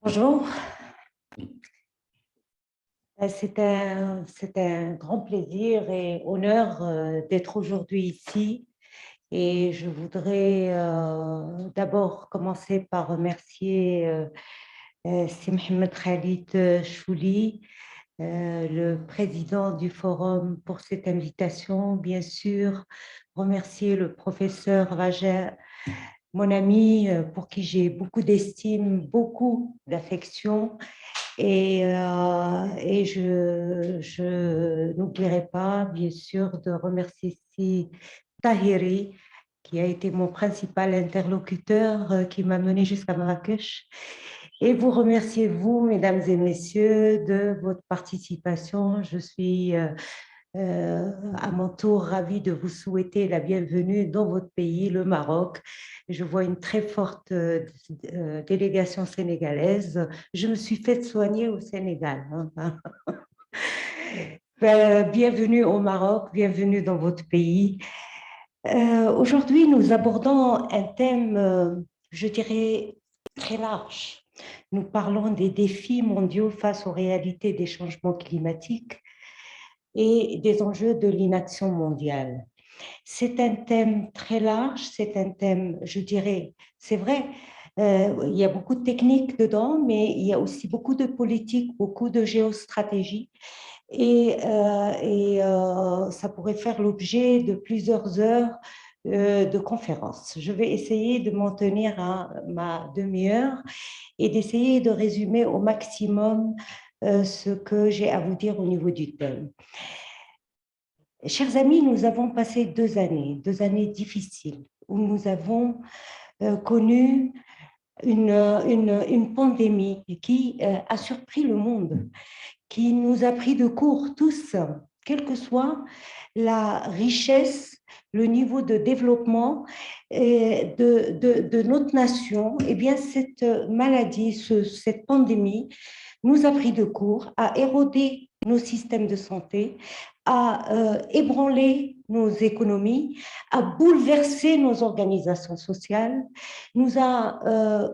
Bonjour. C'est un grand plaisir et honneur d'être aujourd'hui ici. Et je voudrais d'abord commencer par remercier Si Mohamed Khalid Chouli, le président du forum, pour cette invitation. Bien sûr, remercier le professeur Raja, mon ami, pour qui j'ai beaucoup d'estime, beaucoup d'affection. Et je n'oublierai pas, bien sûr, de remercier ici Tahiri, qui a été mon principal interlocuteur, qui m'a mené jusqu'à Marrakech. Et vous remerciez, vous, mesdames et messieurs, de votre participation. Je suis à mon tour ravie de vous souhaiter la bienvenue dans votre pays, le Maroc. Je vois une très forte délégation sénégalaise. Je me suis faite soigner au Sénégal, hein. Bienvenue au Maroc, bienvenue dans votre pays. Aujourd'hui, nous abordons un thème, je dirais, très large. Nous parlons des défis mondiaux face aux réalités des changements climatiques et des enjeux de l'inaction mondiale. C'est un thème très large, c'est un thème, je dirais, c'est vrai, il y a beaucoup de techniques dedans, mais il y a aussi beaucoup de politique, beaucoup de géostratégie. Ça pourrait faire l'objet de plusieurs heures de conférences. Je vais essayer de m'en tenir à ma demi-heure et d'essayer de résumer au maximum ce que j'ai à vous dire au niveau du thème. Chers amis, nous avons passé 2 années difficiles, où nous avons connu une pandémie qui a surpris le monde, qui nous a pris de court tous, quelle que soit la richesse, le niveau de développement de notre nation. Eh bien, cette maladie, cette pandémie nous a pris de court, a érodé nos systèmes de santé, a ébranlé nos économies, a bouleversé nos organisations sociales, nous a,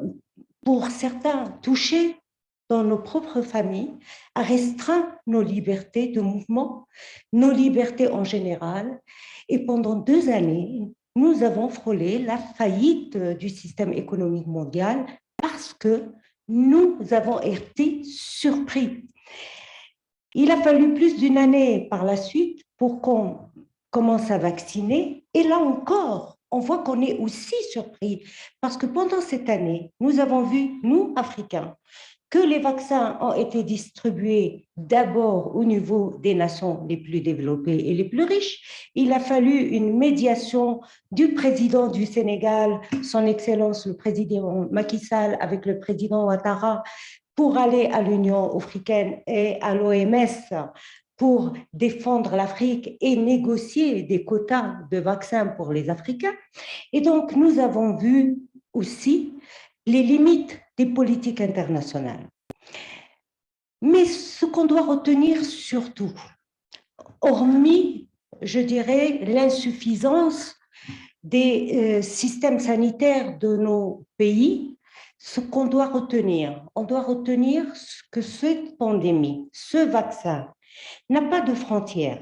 pour certains, touchés dans nos propres familles, a restreint nos libertés de mouvement, nos libertés en général. Et pendant 2 années, nous avons frôlé la faillite du système économique mondial parce que nous avons été surpris. Il a fallu plus d'une année par la suite pour qu'on commence à vacciner. Et là encore, on voit qu'on est aussi surpris parce que pendant cette année, nous avons vu, nous, Africains, que les vaccins ont été distribués d'abord au niveau des nations les plus développées et les plus riches. Il a fallu une médiation du président du Sénégal, son Excellence le président Macky Sall, avec le président Ouattara, pour aller à l'Union africaine et à l'OMS pour défendre l'Afrique et négocier des quotas de vaccins pour les Africains. Et donc, nous avons vu aussi les limites des politiques internationales. Mais ce qu'on doit retenir surtout, hormis, je dirais, l'insuffisance des systèmes sanitaires de nos pays, ce qu'on doit retenir, on doit retenir que cette pandémie, ce vaccin, n'a pas de frontières,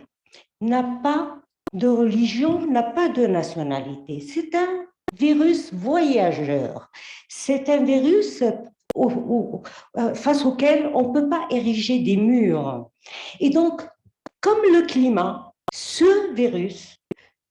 n'a pas de religion, n'a pas de nationalité. C'est un virus voyageur. C'est un virus face auquel on ne peut pas ériger des murs. Et donc, comme le climat, ce virus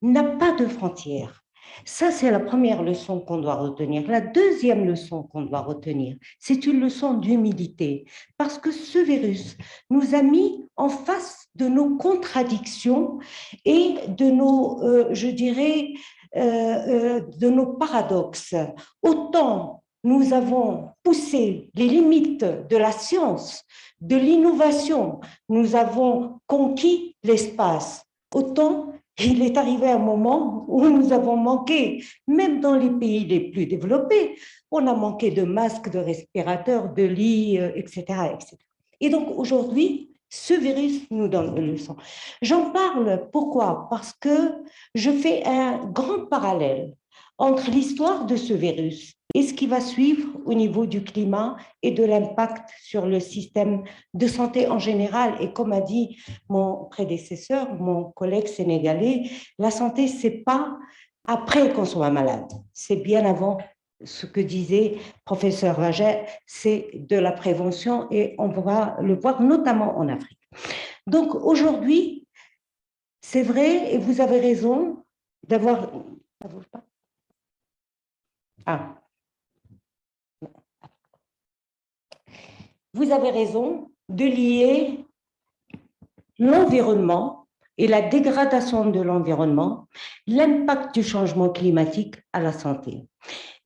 n'a pas de frontières. Ça, c'est la première leçon qu'on doit retenir. La deuxième leçon qu'on doit retenir, c'est une leçon d'humilité, parce que ce virus nous a mis en face de nos contradictions et de nos, je dirais, de nos paradoxes. Autant nous avons poussé les limites de la science, de l'innovation, nous avons conquis l'espace, autant il est arrivé un moment où nous avons manqué, même dans les pays les plus développés, on a manqué de masques, de respirateurs, de lits, etc., etc. Et donc aujourd'hui, ce virus nous donne une leçon. J'en parle, pourquoi? Parce que je fais un grand parallèle entre l'histoire de ce virus et ce qui va suivre au niveau du climat et de l'impact sur le système de santé en général. Et comme a dit mon prédécesseur, mon collègue sénégalais, la santé, ce n'est pas après qu'on soit malade, c'est bien avant. Ce que disait professeur Vaget, c'est de la prévention et on va le voir notamment en Afrique. Donc aujourd'hui, c'est vrai et vous avez raison d'avoir... Ah. Vous avez raison de lier l'environnement et la dégradation de l'environnement, l'impact du changement climatique à la santé.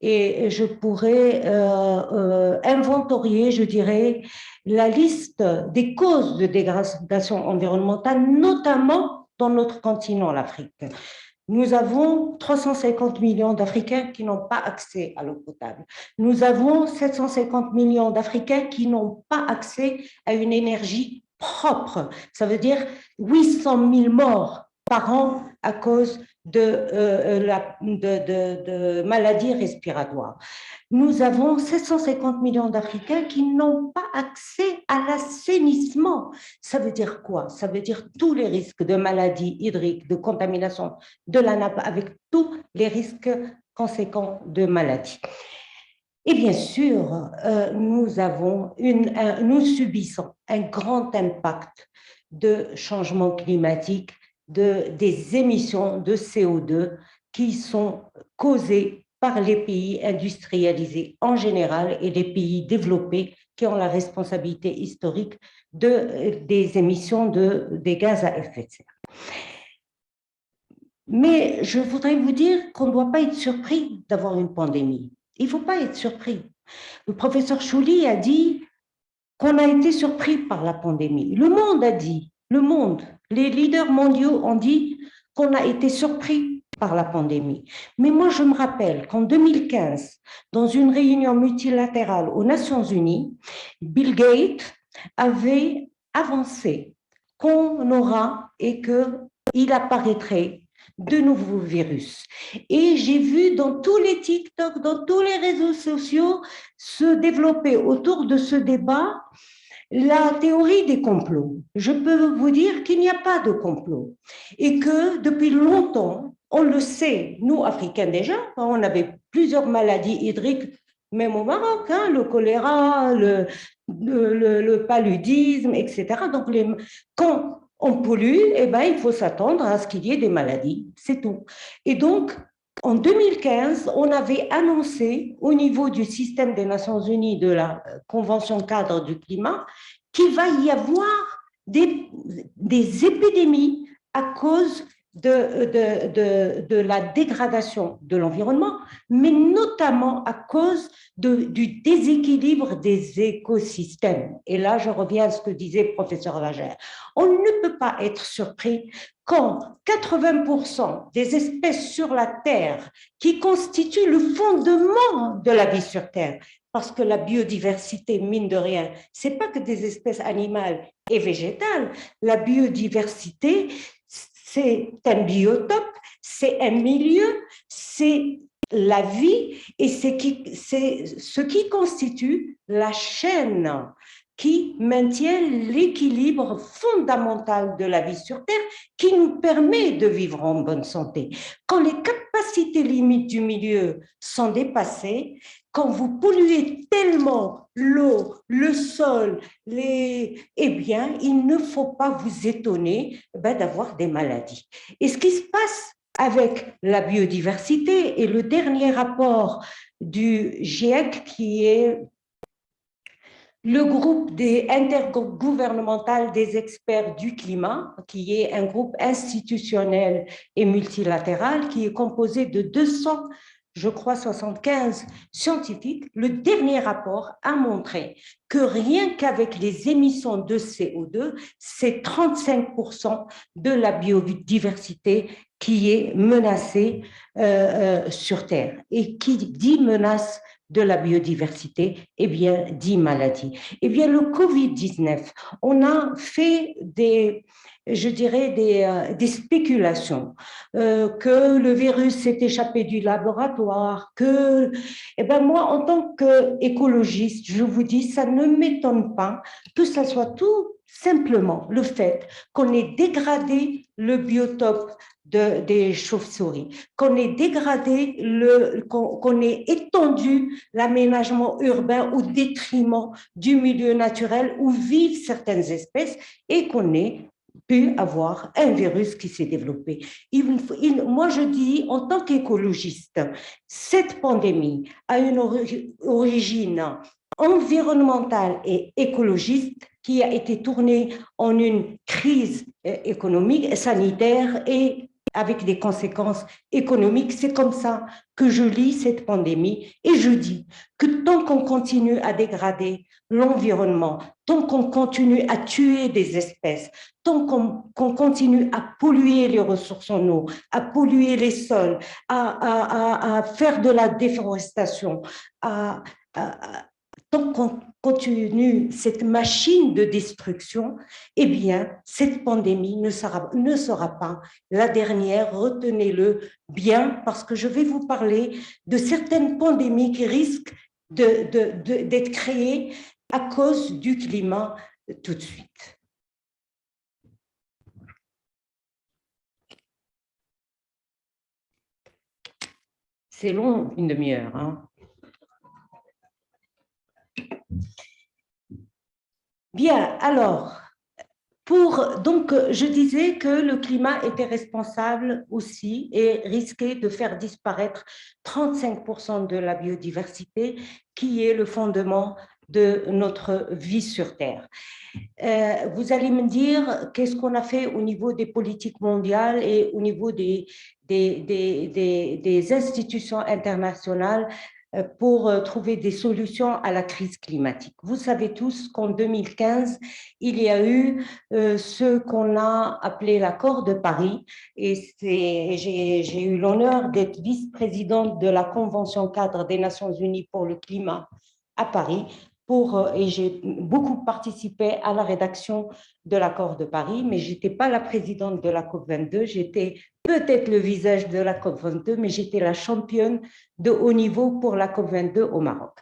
Et je pourrais inventorier, je dirais, la liste des causes de dégradation environnementale, notamment dans notre continent, l'Afrique. Nous avons 350 millions d'Africains qui n'ont pas accès à l'eau potable. Nous avons 750 millions d'Africains qui n'ont pas accès à une énergie propre. Ça veut dire 800 000 morts par an à cause de maladies respiratoires. Nous avons 750 millions d'Africains qui n'ont pas accès à l'assainissement. Ça veut dire quoi? Ça veut dire tous les risques de maladies hydriques, de contamination de la nappe, avec tous les risques conséquents de maladies. Et bien sûr, nous subissons un grand impact de changement climatique, des émissions de CO2 qui sont causées par les pays industrialisés en général et les pays développés qui ont la responsabilité historique des émissions des gaz à effet de serre. Mais je voudrais vous dire qu'on ne doit pas être surpris d'avoir une pandémie. Il ne faut pas être surpris. Le professeur Chouli a dit qu'on a été surpris par la pandémie. Le monde a dit, les leaders mondiaux ont dit qu'on a été surpris par la pandémie. Mais moi, je me rappelle qu'en 2015, dans une réunion multilatérale aux Nations Unies, Bill Gates avait avancé qu'on aura et qu'il apparaîtrait de nouveaux virus. Et j'ai vu dans tous les TikTok, dans tous les réseaux sociaux, se développer autour de ce débat la théorie des complots. Je peux vous dire qu'il n'y a pas de complot et que depuis longtemps, on le sait, nous Africains déjà, on avait plusieurs maladies hydriques, même au Maroc, hein, le choléra, le paludisme, etc. Donc, quand on pollue, eh ben, il faut s'attendre à ce qu'il y ait des maladies, c'est tout. Et donc, en 2015, on avait annoncé au niveau du système des Nations Unies de la Convention cadre du climat qu'il va y avoir des épidémies à cause de la dégradation de l'environnement, mais notamment à cause du déséquilibre des écosystèmes. Et là, je reviens à ce que disait le professeur Lagère. On ne peut pas être surpris quand 80% des espèces sur la Terre qui constituent le fondement de la vie sur Terre, parce que la biodiversité, mine de rien, ce n'est pas que des espèces animales et végétales. La biodiversité, c'est un biotope, c'est un milieu, c'est la vie et c'est ce qui constitue la chaîne qui maintient l'équilibre fondamental de la vie sur Terre, qui nous permet de vivre en bonne santé. Quand les capacités limites du milieu sont dépassées, quand vous polluez tellement l'eau, le sol, eh bien, il ne faut pas vous étonner d'avoir des maladies. Et ce qui se passe avec la biodiversité, et le dernier rapport du GIEC, qui est le groupe intergouvernemental des experts du climat, qui est un groupe institutionnel et multilatéral, qui est composé de 200, je crois 75 scientifiques, le dernier rapport a montré que rien qu'avec les émissions de CO2, c'est 35% de la biodiversité qui est menacée sur Terre. Et qui dit menace de la biodiversité, eh bien, 10 maladies. Eh bien, le Covid-19, on a fait je dirais, des spéculations, que le virus s'est échappé du laboratoire, eh ben moi, en tant qu'écologiste, je vous dis, ça ne m'étonne pas que ça soit tout simplement le fait qu'on ait dégradé le biotope des chauves-souris, qu'on ait dégradé, qu'on ait étendu l'aménagement urbain au détriment du milieu naturel où vivent certaines espèces et qu'on ait pu avoir un virus qui s'est développé. Moi, je dis, en tant qu'écologiste, cette pandémie a une origine environnementale et écologiste qui a été tournée en une crise économique, sanitaire et avec des conséquences économiques. C'est comme ça que je lis cette pandémie et je dis que tant qu'on continue à dégrader l'environnement, tant qu'on continue à tuer des espèces, tant qu'on continue à polluer les ressources en eau, à polluer les sols, à faire de la déforestation, tant qu'on continue cette machine de destruction, eh bien, cette pandémie ne sera pas la dernière. Retenez-le bien, parce que je vais vous parler de certaines pandémies qui risquent d'être créées à cause du climat tout de suite. C'est long, une demi-heure, hein. Bien, alors, donc, je disais que le climat était responsable aussi et risquait de faire disparaître 35% de la biodiversité, qui est le fondement de notre vie sur Terre. Vous allez me dire qu'est-ce qu'on a fait au niveau des politiques mondiales et au niveau des institutions internationales pour trouver des solutions à la crise climatique. Vous savez tous qu'en 2015, il y a eu ce qu'on a appelé l'accord de Paris, et j'ai eu l'honneur d'être vice-présidente de la Convention cadre des Nations Unies pour le climat à Paris, et j'ai beaucoup participé à la rédaction de l'accord de Paris, mais je n'étais pas la présidente de la COP22, j'étais peut-être le visage de la COP22, mais j'étais la championne de haut niveau pour la COP22 au Maroc.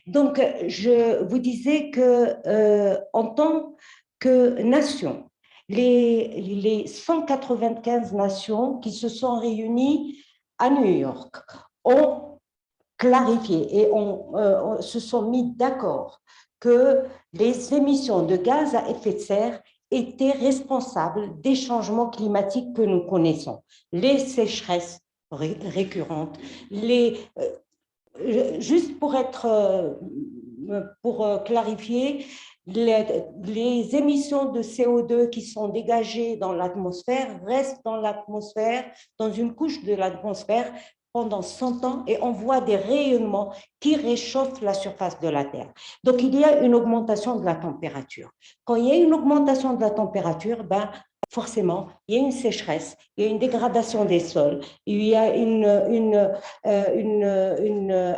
Donc, je vous disais en tant que nation, les 195 nations qui se sont réunies à New York ont clarifié et se sont mis d'accord que les émissions de gaz à effet de serre étaient responsables des changements climatiques que nous connaissons. Les sécheresses récurrentes, juste pour clarifier, les émissions de CO2 qui sont dégagées dans l'atmosphère restent dans l'atmosphère, dans une couche de l'atmosphère pendant 100 ans et on voit des rayonnements qui réchauffent la surface de la Terre. Donc, il y a une augmentation de la température. Quand il y a une augmentation de la température, forcément, il y a une sécheresse, il y a une dégradation des sols, il y a une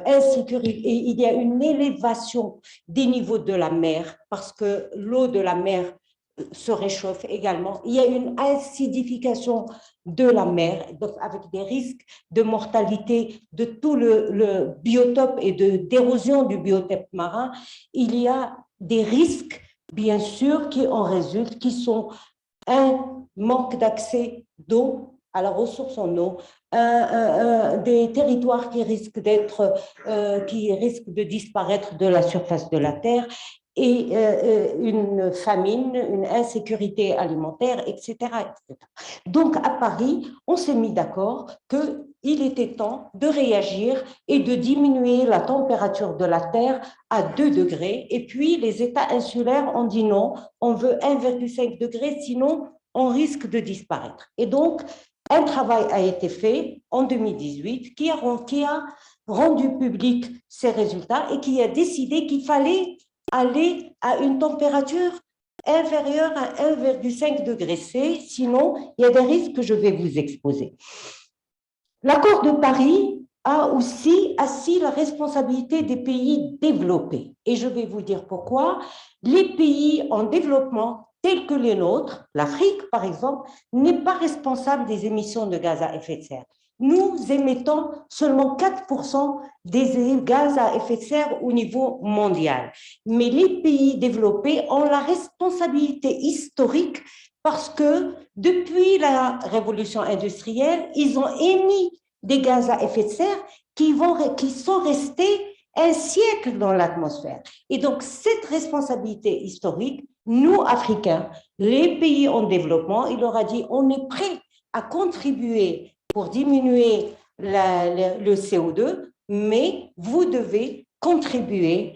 insécurité, et il y a une élévation des niveaux de la mer parce que l'eau de la mer se réchauffe également. Il y a une acidification de la mer, donc avec des risques de mortalité de tout le biotope et d'érosion du biotope marin. Il y a des risques, bien sûr, qui en résultent, qui sont un manque d'accès d'eau, à la ressource en eau, des territoires qui risquent de disparaître de la surface de la Terre, et une famine, une insécurité alimentaire, etc., etc. Donc, à Paris, on s'est mis d'accord qu'il était temps de réagir et de diminuer la température de la Terre à 2 degrés. Et puis, les États insulaires ont dit non, on veut 1,5 degré, sinon on risque de disparaître. Et donc, un travail a été fait en 2018 qui a rendu public ces résultats et qui a décidé qu'il fallait aller à une température inférieure à 1,5 degré C, sinon il y a des risques que je vais vous exposer. L'accord de Paris a aussi assis la responsabilité des pays développés. Et je vais vous dire pourquoi. Les pays en développement, tels que les nôtres, l'Afrique par exemple, n'est pas responsable des émissions de gaz à effet de serre. Nous émettons seulement 4% des gaz à effet de serre au niveau mondial. Mais les pays développés ont la responsabilité historique parce que depuis la révolution industrielle, ils ont émis des gaz à effet de serre qui sont restés un siècle dans l'atmosphère. Et donc, cette responsabilité historique, nous, Africains, les pays en développement, il leur a dit, on est prêt à contribuer pour diminuer le CO2, mais vous devez contribuer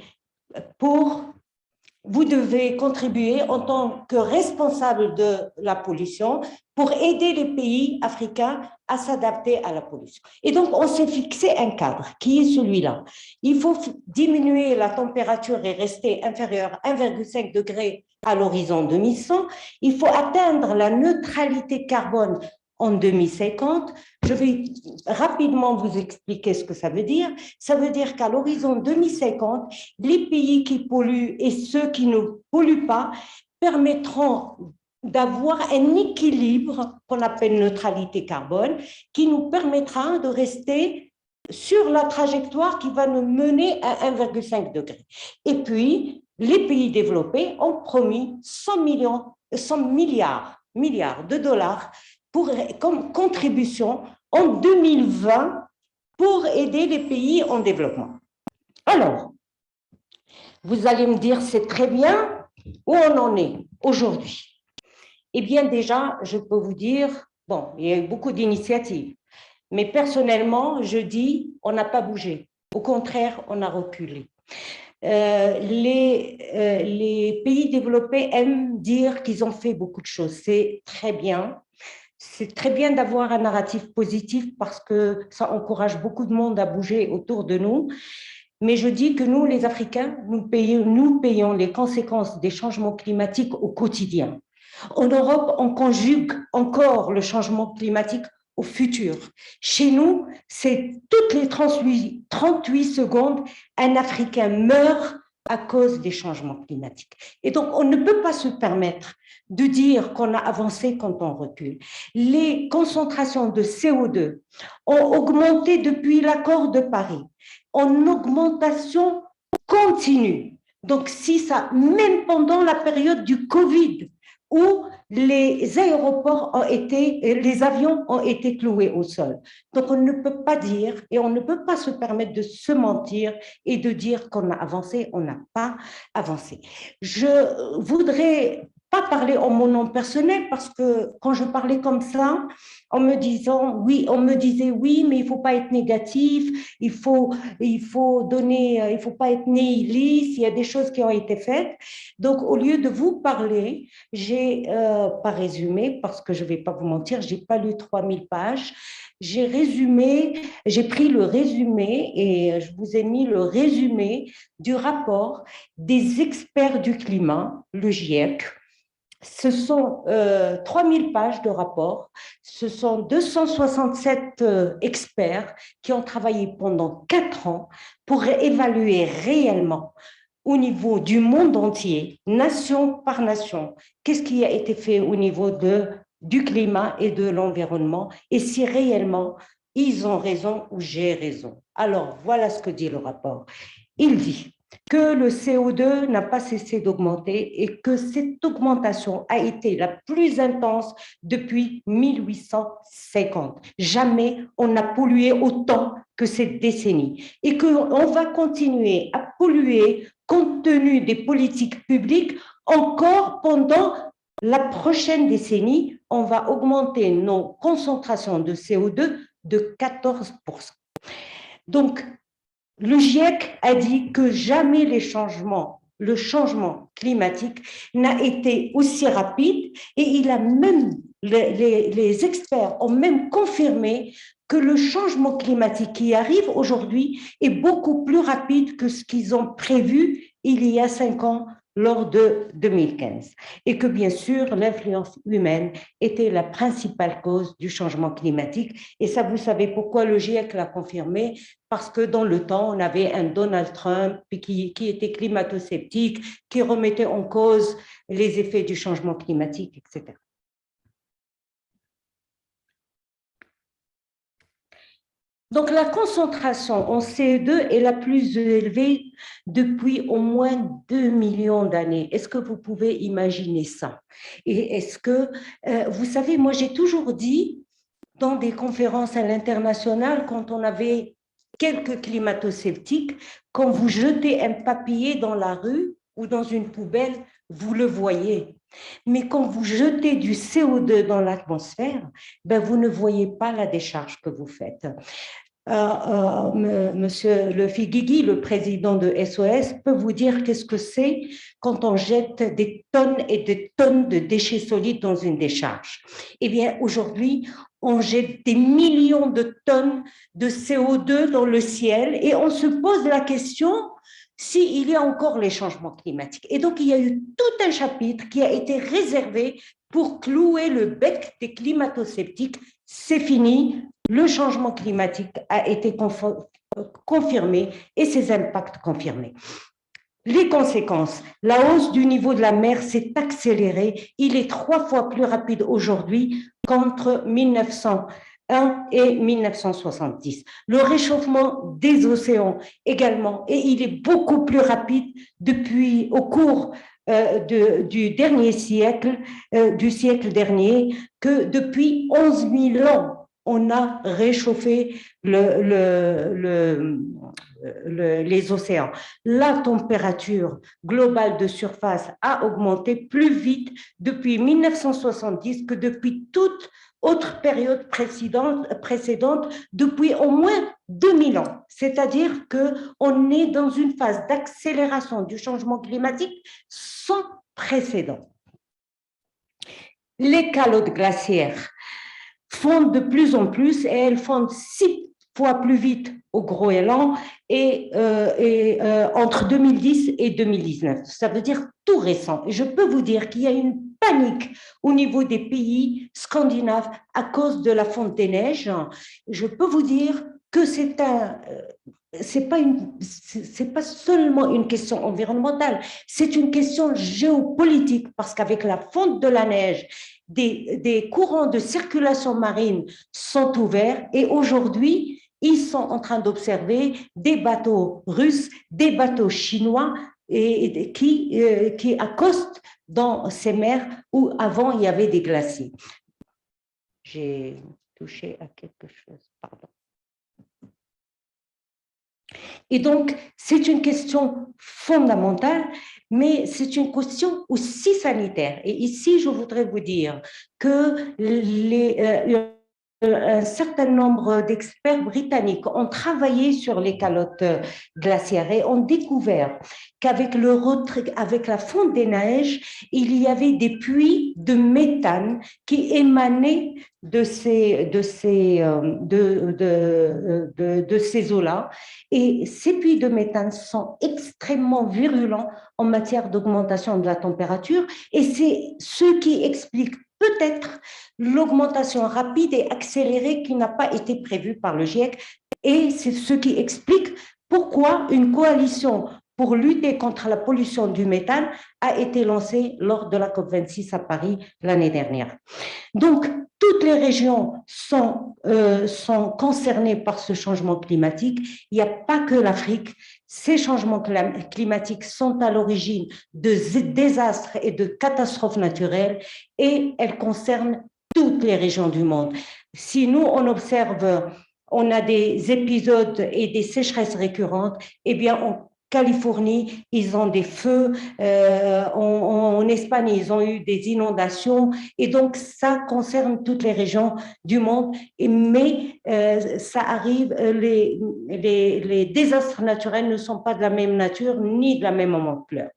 en tant que responsable de la pollution pour aider les pays africains à s'adapter à la pollution. Et donc, on s'est fixé un cadre qui est celui-là. Il faut diminuer la température et rester inférieure à 1,5 degré à l'horizon 2100. Il faut atteindre la neutralité carbone en 2050. Je vais rapidement vous expliquer ce que ça veut dire. Ça veut dire qu'à l'horizon 2050, les pays qui polluent et ceux qui ne polluent pas permettront d'avoir un équilibre qu'on appelle neutralité carbone, qui nous permettra de rester sur la trajectoire qui va nous mener à 1,5 degré. Et puis, les pays développés ont promis 100 milliards de dollars comme contribution en 2020 pour aider les pays en développement. Alors, vous allez me dire, c'est très bien, où on en est aujourd'hui? Eh bien, déjà, je peux vous dire, bon, il y a eu beaucoup d'initiatives, mais personnellement, je dis, on n'a pas bougé. Au contraire, on a reculé. Les pays développés aiment dire qu'ils ont fait beaucoup de choses. C'est très bien. C'est très bien d'avoir un narratif positif parce que ça encourage beaucoup de monde à bouger autour de nous. Mais je dis que nous, les Africains, nous payons les conséquences des changements climatiques au quotidien. En Europe, on conjugue encore le changement climatique au futur. Chez nous, c'est toutes les 38 secondes, un Africain meurt à cause des changements climatiques. Et donc, on ne peut pas se permettre de dire qu'on a avancé quand on recule. Les concentrations de CO2 ont augmenté depuis l'accord de Paris, en augmentation continue. Donc, si ça, même pendant la période du Covid, où les avions ont été cloués au sol. Donc, on ne peut pas dire et on ne peut pas se permettre de se mentir et de dire qu'on a avancé, on n'a pas avancé. Je voudrais pas parler en mon nom personnel parce que quand je parlais comme ça, on me disait oui, mais il faut pas être négatif, il faut pas être nihiliste, il y a des choses qui ont été faites. Donc, au lieu de vous parler, j'ai pas résumé, parce que je vais pas vous mentir, j'ai pas lu 3000 pages. J'ai pris le résumé et je vous ai mis le résumé du rapport des experts du climat, le GIEC. Ce sont 3000 pages de rapport, ce sont 267 experts qui ont travaillé pendant 4 ans pour évaluer réellement au niveau du monde entier, nation par nation, qu'est-ce qui a été fait au niveau du climat et de l'environnement et si réellement ils ont raison ou j'ai raison. Alors, voilà ce que dit le rapport. Il dit que le CO2 n'a pas cessé d'augmenter et que cette augmentation a été la plus intense depuis 1850. Jamais on n'a pollué autant que cette décennie et qu'on va continuer à polluer compte tenu des politiques publiques encore pendant la prochaine décennie. On va augmenter nos concentrations de CO2 de 14%. Donc, le GIEC a dit que jamais le changement climatique n'a été aussi rapide et les experts ont même confirmé que le changement climatique qui arrive aujourd'hui est beaucoup plus rapide que ce qu'ils ont prévu il y a 5 ans lors de 2015 et que bien sûr l'influence humaine était la principale cause du changement climatique. Et ça, vous savez pourquoi le GIEC l'a confirmé? Parce que dans le temps, on avait un Donald Trump qui était climato-sceptique, qui remettait en cause les effets du changement climatique, etc. Donc, la concentration en CO2 est la plus élevée depuis au moins 2 millions d'années. Est-ce que vous pouvez imaginer ça? Et est-ce que, vous savez, moi j'ai toujours dit dans des conférences à l'international, quand on avait quelques climato-sceptiques, quand vous jetez un papier dans la rue ou dans une poubelle, vous le voyez. Mais quand vous jetez du CO2 dans l'atmosphère, ben vous ne voyez pas la décharge que vous faites. Monsieur Le Figuigui, le président de SOS, peut vous dire qu'est-ce que c'est quand on jette des tonnes et des tonnes de déchets solides dans une décharge. Eh bien, aujourd'hui, on jette des millions de tonnes de CO2 dans le ciel et on se pose la question s'il y a encore les changements climatiques. Et donc, il y a eu tout un chapitre qui a été réservé pour clouer le bec des climato-sceptiques. C'est fini, le changement climatique a été confirmé et ses impacts confirmés. Les conséquences, la hausse du niveau de la mer s'est accélérée. Il est 3 fois plus rapide aujourd'hui qu'entre 1901 et 1970. Le réchauffement des océans également, et il est beaucoup plus rapide depuis au cours du dernier siècle, du siècle dernier, que depuis 11 000 ans on a réchauffé les océans. La température globale de surface a augmenté plus vite depuis 1970 que depuis toute autre période précédente depuis au moins 2000 ans. C'est-à-dire qu'on est dans une phase d'accélération du changement climatique sans précédent. Les calottes glaciaires fondent de plus en plus et elles fondent 6 fois plus vite au Groenland entre 2010 et 2019. Ça veut dire tout récent. Et je peux vous dire qu'il y a une panique au niveau des pays scandinaves à cause de la fonte des neiges. Je peux vous dire que c'est pas seulement une question environnementale, c'est une question géopolitique parce qu'avec la fonte de la neige, des courants de circulation marine sont ouverts et aujourd'hui, ils sont en train d'observer des bateaux russes, des bateaux chinois qui accostent dans ces mers où avant il y avait des glaciers. J'ai touché à quelque chose, pardon. Et donc, c'est une question fondamentale, mais c'est une question aussi sanitaire. Et ici, je voudrais vous dire que un certain nombre d'experts britanniques ont travaillé sur les calottes glaciaires et ont découvert qu'avec avec la fonte des neiges, il y avait des puits de méthane qui émanaient de ces eaux-là. Et ces puits de méthane sont extrêmement virulents en matière d'augmentation de la température et c'est ce qui explique peut-être l'augmentation rapide et accélérée qui n'a pas été prévue par le GIEC et c'est ce qui explique pourquoi une coalition pour lutter contre la pollution du méthane a été lancée lors de la COP26 à Paris l'année dernière. Donc, toutes les régions sont concernées par ce changement climatique. Il n'y a pas que l'Afrique. Ces changements climatiques sont à l'origine de désastres et de catastrophes naturelles et elles concernent toutes les régions du monde. Si nous, on observe, on a des épisodes et des sécheresses récurrentes, eh bien, en Californie, ils ont des feux, en Espagne, ils ont eu des inondations, et donc ça concerne toutes les régions du monde, mais ça arrive, les désastres naturels ne sont pas de la même nature ni de la même ampleur.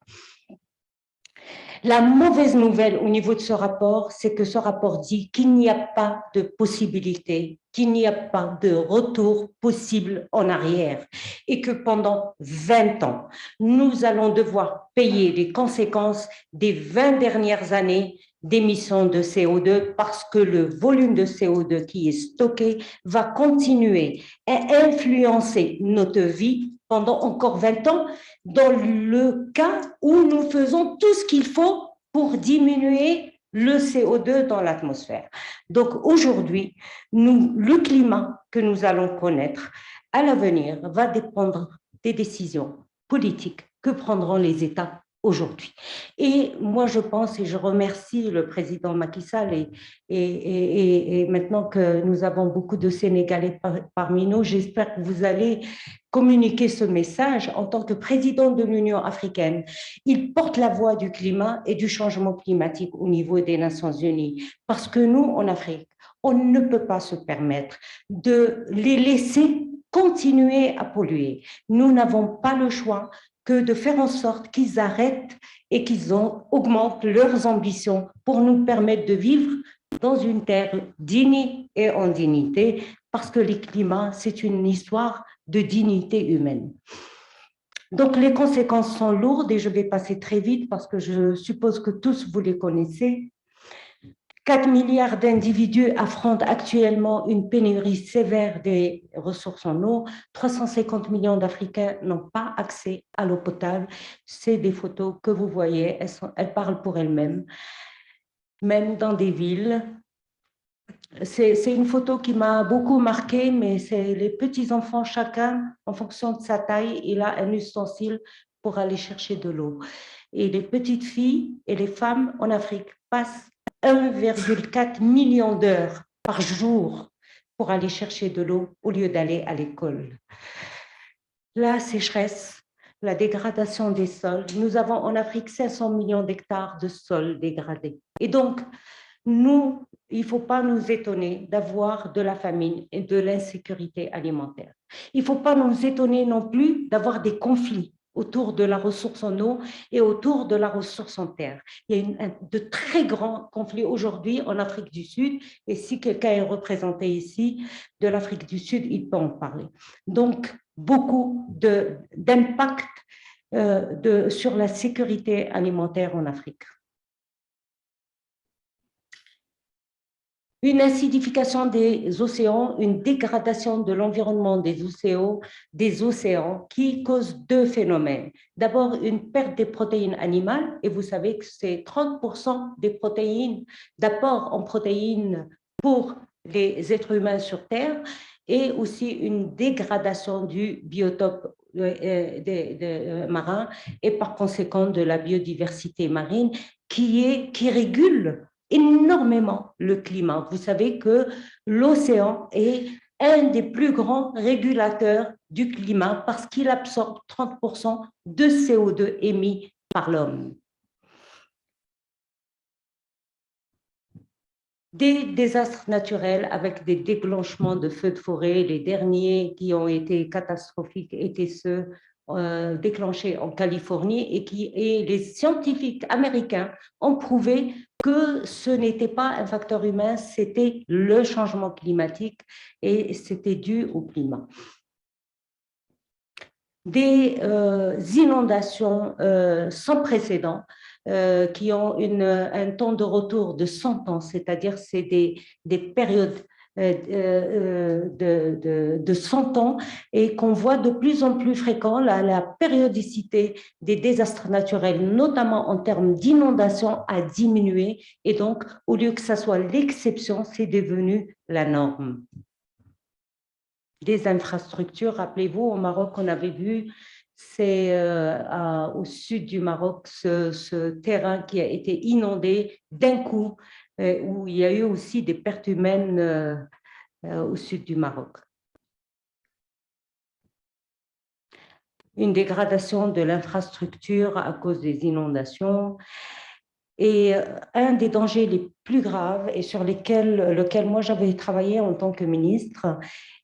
La mauvaise nouvelle au niveau de ce rapport, c'est que ce rapport dit qu'il n'y a pas de possibilité qu'il n'y a pas de retour possible en arrière et que pendant 20 ans, nous allons devoir payer les conséquences des 20 dernières années d'émissions de CO2 parce que le volume de CO2 qui est stocké va continuer à influencer notre vie pendant encore 20 ans dans le cas où nous faisons tout ce qu'il faut pour diminuer le CO2 dans l'atmosphère. Donc aujourd'hui, le climat que nous allons connaître à l'avenir va dépendre des décisions politiques que prendront les États aujourd'hui. Et moi, je pense, et je remercie le président Macky Sall, et maintenant que nous avons beaucoup de Sénégalais parmi nous, j'espère que vous allez communiquer ce message en tant que président de l'Union africaine. Il porte la voix du climat et du changement climatique au niveau des Nations Unies, parce que nous, en Afrique, on ne peut pas se permettre de les laisser continuer à polluer. Nous n'avons pas le choix que de faire en sorte qu'ils arrêtent et qu'ils augmentent leurs ambitions pour nous permettre de vivre dans une terre digne et en dignité, parce que le climat, c'est une histoire de dignité humaine. Donc, les conséquences sont lourdes et je vais passer très vite parce que je suppose que tous vous les connaissez. 4 milliards d'individus affrontent actuellement une pénurie sévère des ressources en eau. 350 millions d'Africains n'ont pas accès à l'eau potable. C'est des photos que vous voyez, elles parlent pour elles-mêmes. Même dans des villes, c'est une photo qui m'a beaucoup marquée, mais c'est les petits-enfants, chacun, en fonction de sa taille, il a un ustensile pour aller chercher de l'eau. Et les petites filles et les femmes en Afrique passent 1,4 million d'heures par jour pour aller chercher de l'eau au lieu d'aller à l'école. La sécheresse, la dégradation des sols. Nous avons en Afrique 500 millions d'hectares de sols dégradés. Et donc, nous, il ne faut pas nous étonner d'avoir de la famine et de l'insécurité alimentaire. Il ne faut pas nous étonner non plus d'avoir des conflits autour de la ressource en eau et autour de la ressource en terre. Il y a de très grands conflits aujourd'hui en Afrique du Sud, et si quelqu'un est représenté ici de l'Afrique du Sud, il peut en parler. Donc, beaucoup d'impact sur la sécurité alimentaire en Afrique. Une acidification des océans, une dégradation de l'environnement des océans qui cause deux phénomènes. D'abord, une perte des protéines animales, et vous savez que c'est 30% des protéines, d'apport en protéines pour les êtres humains sur Terre, et aussi une dégradation du biotope marin et par conséquent de la biodiversité marine qui régule énormément le climat. Vous savez que l'océan est un des plus grands régulateurs du climat parce qu'il absorbe 30% de CO2 émis par l'homme. Des désastres naturels avec des déclenchements de feux de forêt. Les derniers qui ont été catastrophiques étaient ceux déclenchés en Californie et les scientifiques américains ont prouvé que ce n'était pas un facteur humain, c'était le changement climatique et c'était dû au climat. Des inondations sans précédent qui ont un temps de retour de 100 ans, c'est-à-dire c'est des périodes de 100 ans et qu'on voit de plus en plus fréquent, la périodicité des désastres naturels, notamment en termes d'inondation, a diminué et donc au lieu que ça soit l'exception, c'est devenu la norme. Des infrastructures, rappelez-vous, au Maroc, on avait vu, c'est au sud du Maroc, ce terrain qui a été inondé d'un coup, où il y a eu aussi des pertes humaines au sud du Maroc. Une dégradation de l'infrastructure à cause des inondations. Et un des dangers les plus graves et sur lequel moi j'avais travaillé en tant que ministre,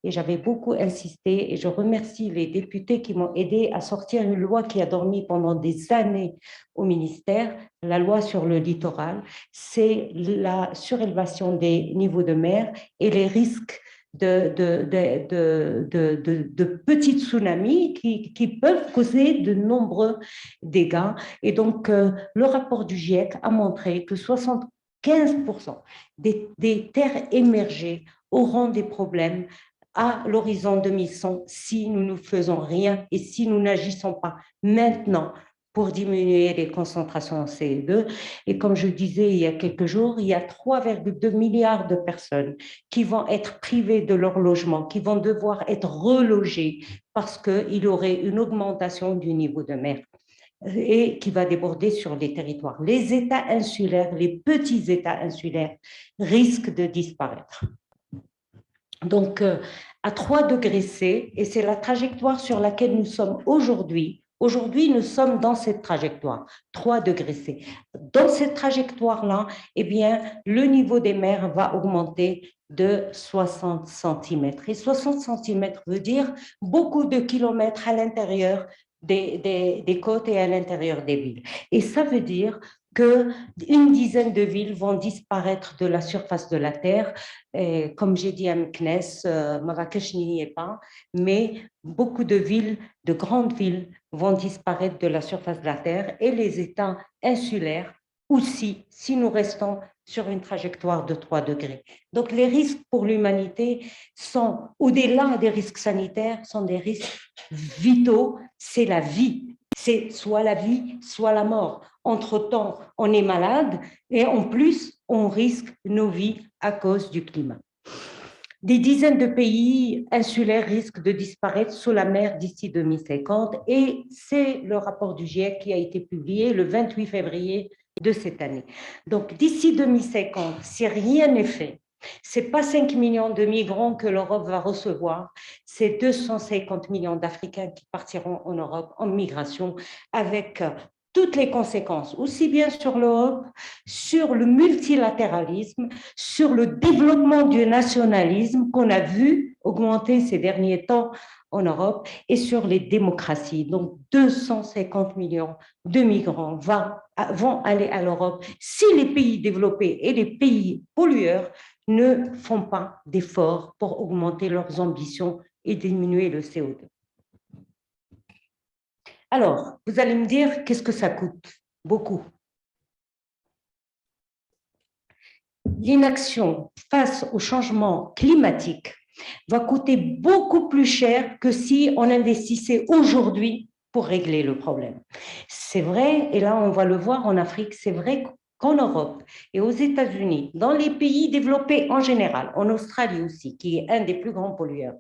et j'avais beaucoup insisté, et je remercie les députés qui m'ont aidé à sortir une loi qui a dormi pendant des années au ministère, la loi sur le littoral, c'est la surélévation des niveaux de mer et les risques de petits tsunamis qui peuvent causer de nombreux dégâts. Et donc, le rapport du GIEC a montré que 75% des terres émergées auront des problèmes à l'horizon 2100 si nous ne faisons rien et si nous n'agissons pas maintenant pour diminuer les concentrations en CO2. Et comme je disais il y a quelques jours, il y a 3,2 milliards de personnes qui vont être privées de leur logement, qui vont devoir être relogées parce qu'il y aurait une augmentation du niveau de mer et qui va déborder sur les territoires. Les États insulaires, les petits États insulaires risquent de disparaître. Donc, à 3 degrés C, et c'est la trajectoire sur laquelle nous sommes aujourd'hui. Aujourd'hui, nous sommes dans cette trajectoire, 3 degrés C. Dans cette trajectoire-là, eh bien, le niveau des mers va augmenter de 60 centimètres. Et 60 centimètres veut dire beaucoup de kilomètres à l'intérieur des côtes et à l'intérieur des villes. Et ça veut dire qu'une dizaine de villes vont disparaître de la surface de la Terre. Et comme j'ai dit à Meknes, Marrakech n'y est pas, mais beaucoup de villes, de grandes villes, vont disparaître de la surface de la Terre et les États insulaires aussi, si nous restons sur une trajectoire de 3 degrés. Donc, les risques pour l'humanité sont, au-delà des risques sanitaires, sont des risques vitaux. C'est la vie. C'est soit la vie, soit la mort. Entre-temps, on est malade et en plus, on risque nos vies à cause du climat. Des dizaines de pays insulaires risquent de disparaître sous la mer d'ici 2050 et c'est le rapport du GIEC qui a été publié le 28 février de cette année. Donc, d'ici 2050, si rien n'est fait, ce n'est pas 5 millions de migrants que l'Europe va recevoir, c'est 250 millions d'Africains qui partiront en Europe en migration avec toutes les conséquences, aussi bien sur l'Europe, sur le multilatéralisme, sur le développement du nationalisme qu'on a vu augmenter ces derniers temps en Europe et sur les démocraties. Donc, 250 millions de migrants vont aller à l'Europe si les pays développés et les pays pollueurs ne font pas d'efforts pour augmenter leurs ambitions et diminuer le CO2. Alors, vous allez me dire, qu'est-ce que ça coûte? Beaucoup. L'inaction face au changement climatique va coûter beaucoup plus cher que si on investissait aujourd'hui pour régler le problème. C'est vrai, et là on va le voir en Afrique, c'est vrai qu'en Europe et aux États-Unis, dans les pays développés en général, en Australie aussi, qui est un des plus grands pollueurs,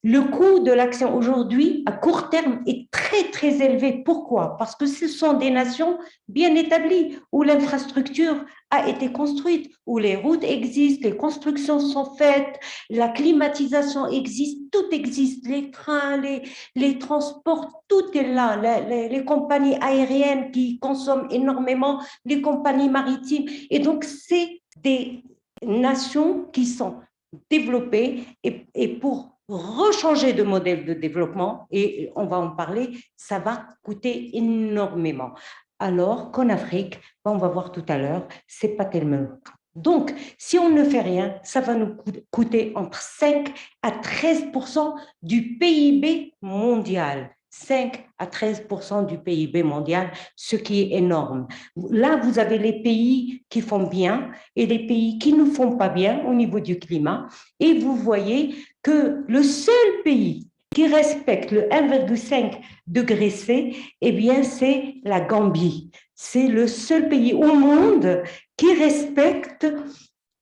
le coût de l'action aujourd'hui, à court terme, est très, très élevé. Pourquoi? Parce que ce sont des nations bien établies, où l'infrastructure a été construite, où les routes existent, les constructions sont faites, la climatisation existe, tout existe, les trains, les transports, tout est là. Les compagnies aériennes qui consomment énormément, les compagnies maritimes. Et donc, c'est des nations qui sont développées et pour rechanger de modèle de développement, et on va en parler, ça va coûter énormément. Alors qu'en Afrique, on va voir tout à l'heure, c'est pas tellement le cas. Donc, si on ne fait rien, ça va nous coûter entre 5 à 13% du PIB mondial. 5 à 13% du PIB mondial, ce qui est énorme. Là, vous avez les pays qui font bien et les pays qui ne font pas bien au niveau du climat. Et vous voyez que le seul pays qui respecte le 1,5 degré C, eh bien, c'est la Gambie. C'est le seul pays au monde qui respecte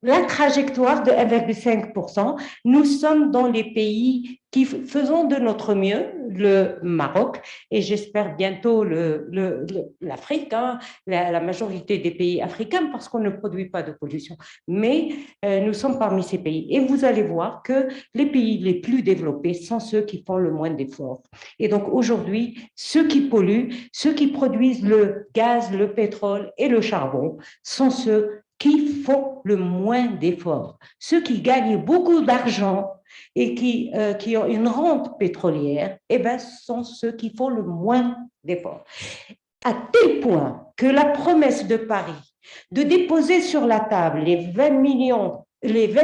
la trajectoire de 1,5%. Nous sommes dans les pays qui faisons de notre mieux, le Maroc, et j'espère bientôt l'Afrique, hein, la majorité des pays africains, parce qu'on ne produit pas de pollution. Mais nous sommes parmi ces pays. Et vous allez voir que les pays les plus développés sont ceux qui font le moins d'efforts. Et donc aujourd'hui, ceux qui polluent, ceux qui produisent le gaz, le pétrole et le charbon sont ceux qui font le moins d'efforts. Ceux qui gagnent beaucoup d'argent et qui ont une rente pétrolière, eh ben, sont ceux qui font le moins d'efforts. À tel point que la promesse de Paris de déposer sur la table les 20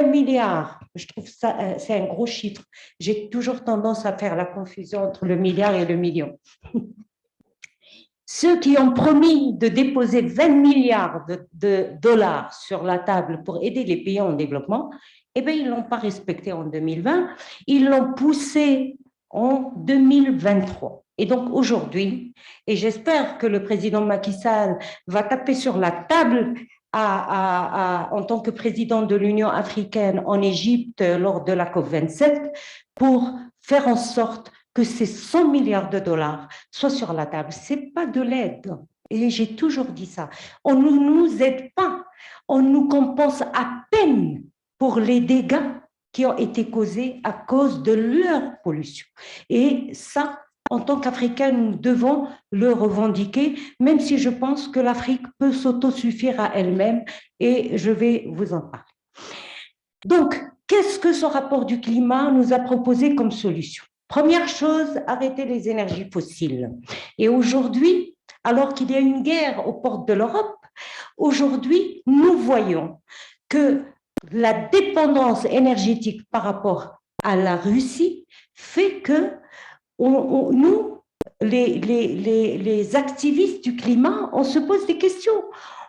milliards Je trouve ça, c'est un gros chiffre. J'ai toujours tendance à faire la confusion entre le milliard et le million. Ceux qui ont promis de déposer 20 milliards de dollars sur la table pour aider les pays en développement, eh bien, ils ne l'ont pas respecté en 2020, ils l'ont poussé en 2023. Et donc aujourd'hui, et j'espère que le président Macky Sall va taper sur la table en tant que président de l'Union africaine en Égypte lors de la COP27 pour faire en sorte que ces 100 milliards de dollars soient sur la table. Ce n'est pas de l'aide. Et j'ai toujours dit ça. On ne nous aide pas. On nous compense à peine pour les dégâts qui ont été causés à cause de leur pollution. Et ça, en tant qu'Africains, nous devons le revendiquer, même si je pense que l'Afrique peut s'autosuffire à elle-même, et je vais vous en parler. Donc, qu'est-ce que ce rapport du climat nous a proposé comme solution? Première chose, arrêter les énergies fossiles. Et aujourd'hui, alors qu'il y a une guerre aux portes de l'Europe, aujourd'hui, nous voyons que la dépendance énergétique par rapport à la Russie fait que nous, les activistes du climat, on se pose des questions.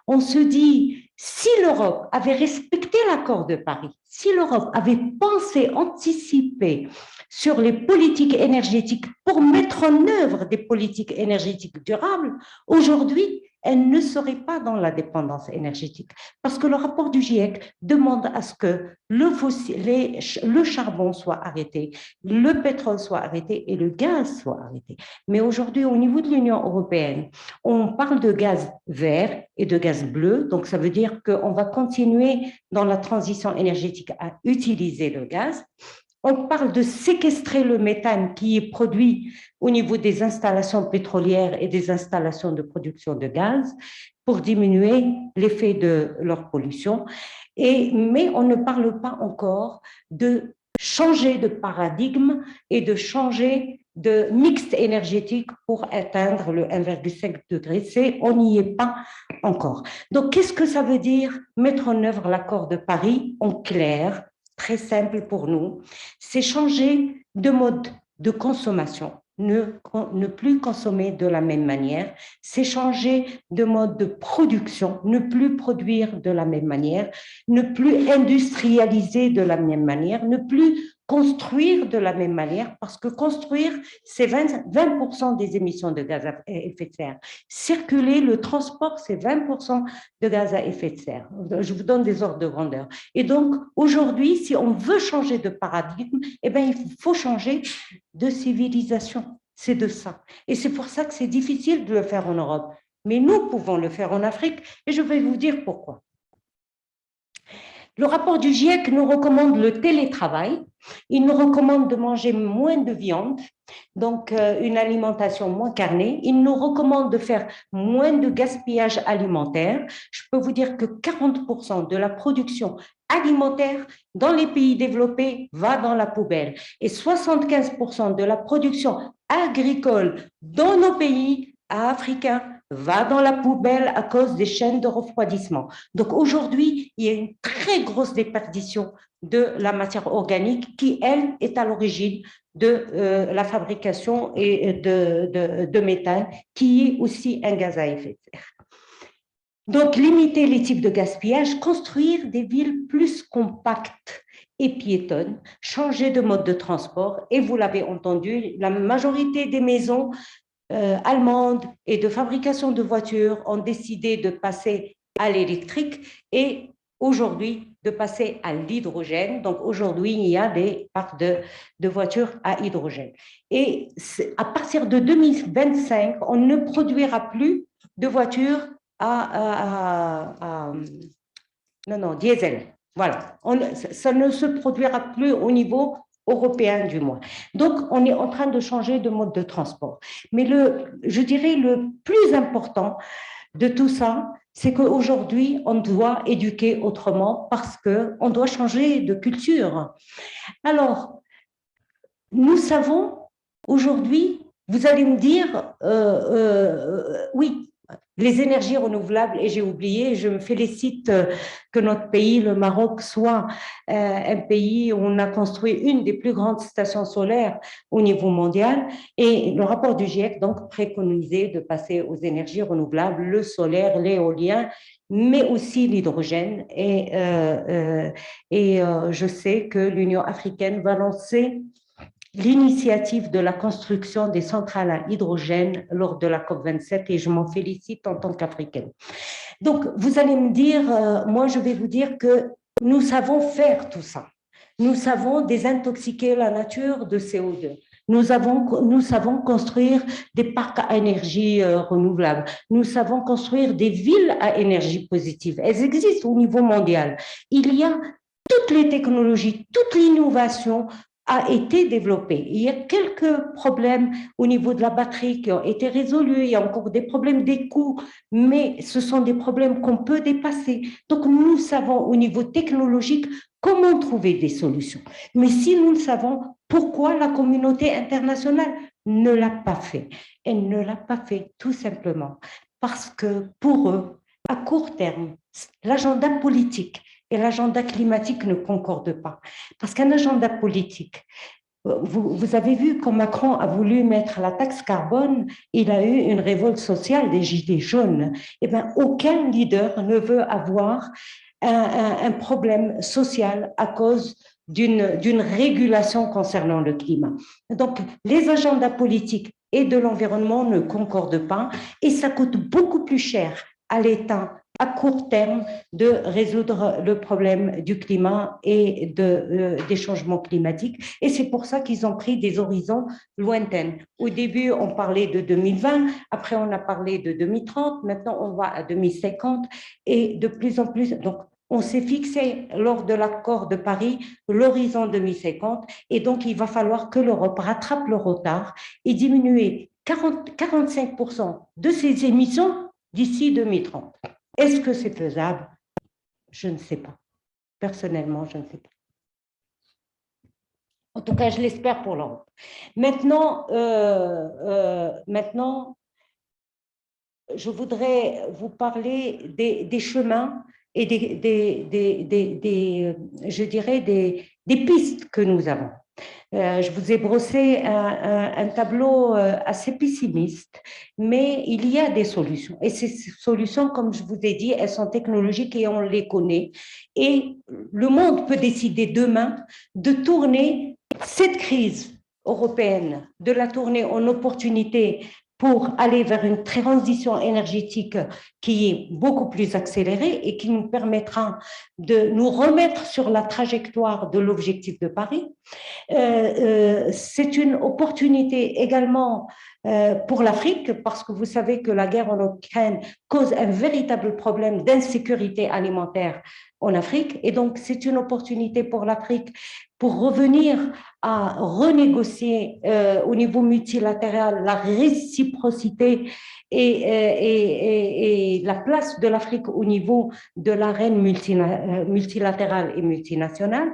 On se dit, si l'Europe avait respecté l'accord de Paris, si l'Europe avait pensé, anticipé sur les politiques énergétiques pour mettre en œuvre des politiques énergétiques durables, aujourd'hui, elle ne serait pas dans la dépendance énergétique. Parce que le rapport du GIEC demande à ce que le charbon soit arrêté, le pétrole soit arrêté et le gaz soit arrêté. Mais aujourd'hui, au niveau de l'Union européenne, on parle de gaz vert et de gaz bleu. Donc, ça veut dire qu'on va continuer dans la transition énergétique à utiliser le gaz. On parle de séquestrer le méthane qui est produit au niveau des installations pétrolières et des installations de production de gaz pour diminuer l'effet de leur pollution. Mais on ne parle pas encore de changer de paradigme et de changer de mix énergétique pour atteindre le 1,5 degré C. On n'y est pas encore. Donc, qu'est-ce que ça veut dire mettre en œuvre l'accord de Paris en clair? Très simple pour nous, c'est changer de mode de consommation, ne plus consommer de la même manière, c'est changer de mode de production, ne plus produire de la même manière, ne plus industrialiser de la même manière, ne plus construire de la même manière, parce que construire, c'est 20% des émissions de gaz à effet de serre. Circuler, le transport, c'est 20% de gaz à effet de serre. Je vous donne des ordres de grandeur. Et donc, aujourd'hui, si on veut changer de paradigme, eh bien, il faut changer de civilisation. C'est de ça. Et c'est pour ça que c'est difficile de le faire en Europe. Mais nous pouvons le faire en Afrique, et je vais vous dire pourquoi. Le rapport du GIEC nous recommande le télétravail, il nous recommande de manger moins de viande, donc une alimentation moins carnée, il nous recommande de faire moins de gaspillage alimentaire. Je peux vous dire que 40% de la production alimentaire dans les pays développés va dans la poubelle et 75% de la production agricole dans nos pays africains va dans la poubelle à cause des chaînes de refroidissement. Donc aujourd'hui, il y a une très grosse déperdition de la matière organique qui, elle, est à l'origine de la fabrication et de méthane, qui est aussi un gaz à effet de serre. Donc, limiter les types de gaspillage, construire des villes plus compactes et piétonnes, changer de mode de transport. Et vous l'avez entendu, la majorité des maisons allemandes et de fabrication de voitures ont décidé de passer à l'électrique et aujourd'hui de passer à l'hydrogène. Donc aujourd'hui, il y a des parcs de voitures à hydrogène. Et à partir de 2025, on ne produira plus de voitures diesel. Voilà, ça ne se produira plus au niveau européen du moins. Donc, on est en train de changer de mode de transport. Mais je dirais le plus important de tout ça, c'est qu'aujourd'hui, on doit éduquer autrement parce qu'on doit changer de culture. Alors, nous savons aujourd'hui, vous allez me dire, oui, les énergies renouvelables, et j'ai oublié, je me félicite que notre pays, le Maroc, soit un pays où on a construit une des plus grandes stations solaires au niveau mondial. Et le rapport du GIEC donc préconisait de passer aux énergies renouvelables, le solaire, l'éolien, mais aussi l'hydrogène. Je sais que l'Union africaine va lancer l'initiative de la construction des centrales à hydrogène lors de la COP27 et je m'en félicite en tant qu'Africaine. Donc, vous allez me dire, moi je vais vous dire que nous savons faire tout ça. Nous savons désintoxiquer la nature de CO2. Nous savons construire des parcs à énergie renouvelable. Nous savons construire des villes à énergie positive. Elles existent au niveau mondial. Il y a toutes les technologies, toute l'innovation a été développée. Il y a quelques problèmes au niveau de la batterie qui ont été résolus. Il y a encore des problèmes des coûts, mais ce sont des problèmes qu'on peut dépasser. Donc, nous savons au niveau technologique comment trouver des solutions. Mais si nous le savons, pourquoi la communauté internationale ne l'a pas fait? Elle ne l'a pas fait tout simplement parce que pour eux, à court terme, l'agenda politique et l'agenda climatique ne concordent pas. Parce qu'un agenda politique, vous avez vu quand Macron a voulu mettre la taxe carbone, il a eu une révolte sociale des gilets jaunes. Eh bien, aucun leader ne veut avoir un problème social à cause d'une régulation concernant le climat. Donc, les agendas politiques et de l'environnement ne concordent pas et ça coûte beaucoup plus cher à l'État à court terme de résoudre le problème du climat et des changements climatiques. Et c'est pour ça qu'ils ont pris des horizons lointains. Au début, on parlait de 2020, après on a parlé de 2030, maintenant on va à 2050 et de plus en plus. Donc, on s'est fixé lors de l'accord de Paris l'horizon 2050 et donc il va falloir que l'Europe rattrape le retard et diminuer 45% de ses émissions d'ici 2030. Est-ce que c'est faisable? Je ne sais pas. Personnellement, je ne sais pas. En tout cas, je l'espère pour l'Europe. Maintenant, je voudrais vous parler des chemins et je dirais des pistes que nous avons. Je vous ai brossé un tableau assez pessimiste, mais il y a des solutions. Et ces solutions, comme je vous ai dit, elles sont technologiques et on les connaît. Et le monde peut décider demain de tourner cette crise européenne, de la tourner en opportunité pour aller vers une transition énergétique qui est beaucoup plus accélérée et qui nous permettra de nous remettre sur la trajectoire de l'objectif de Paris. C'est une opportunité également pour l'Afrique, parce que vous savez que la guerre en Ukraine cause un véritable problème d'insécurité alimentaire en Afrique. Et donc, c'est une opportunité pour l'Afrique pour revenir à renégocier au niveau multilatéral la réciprocité et la place de l'Afrique au niveau de l'arène multilatérale et multinationale.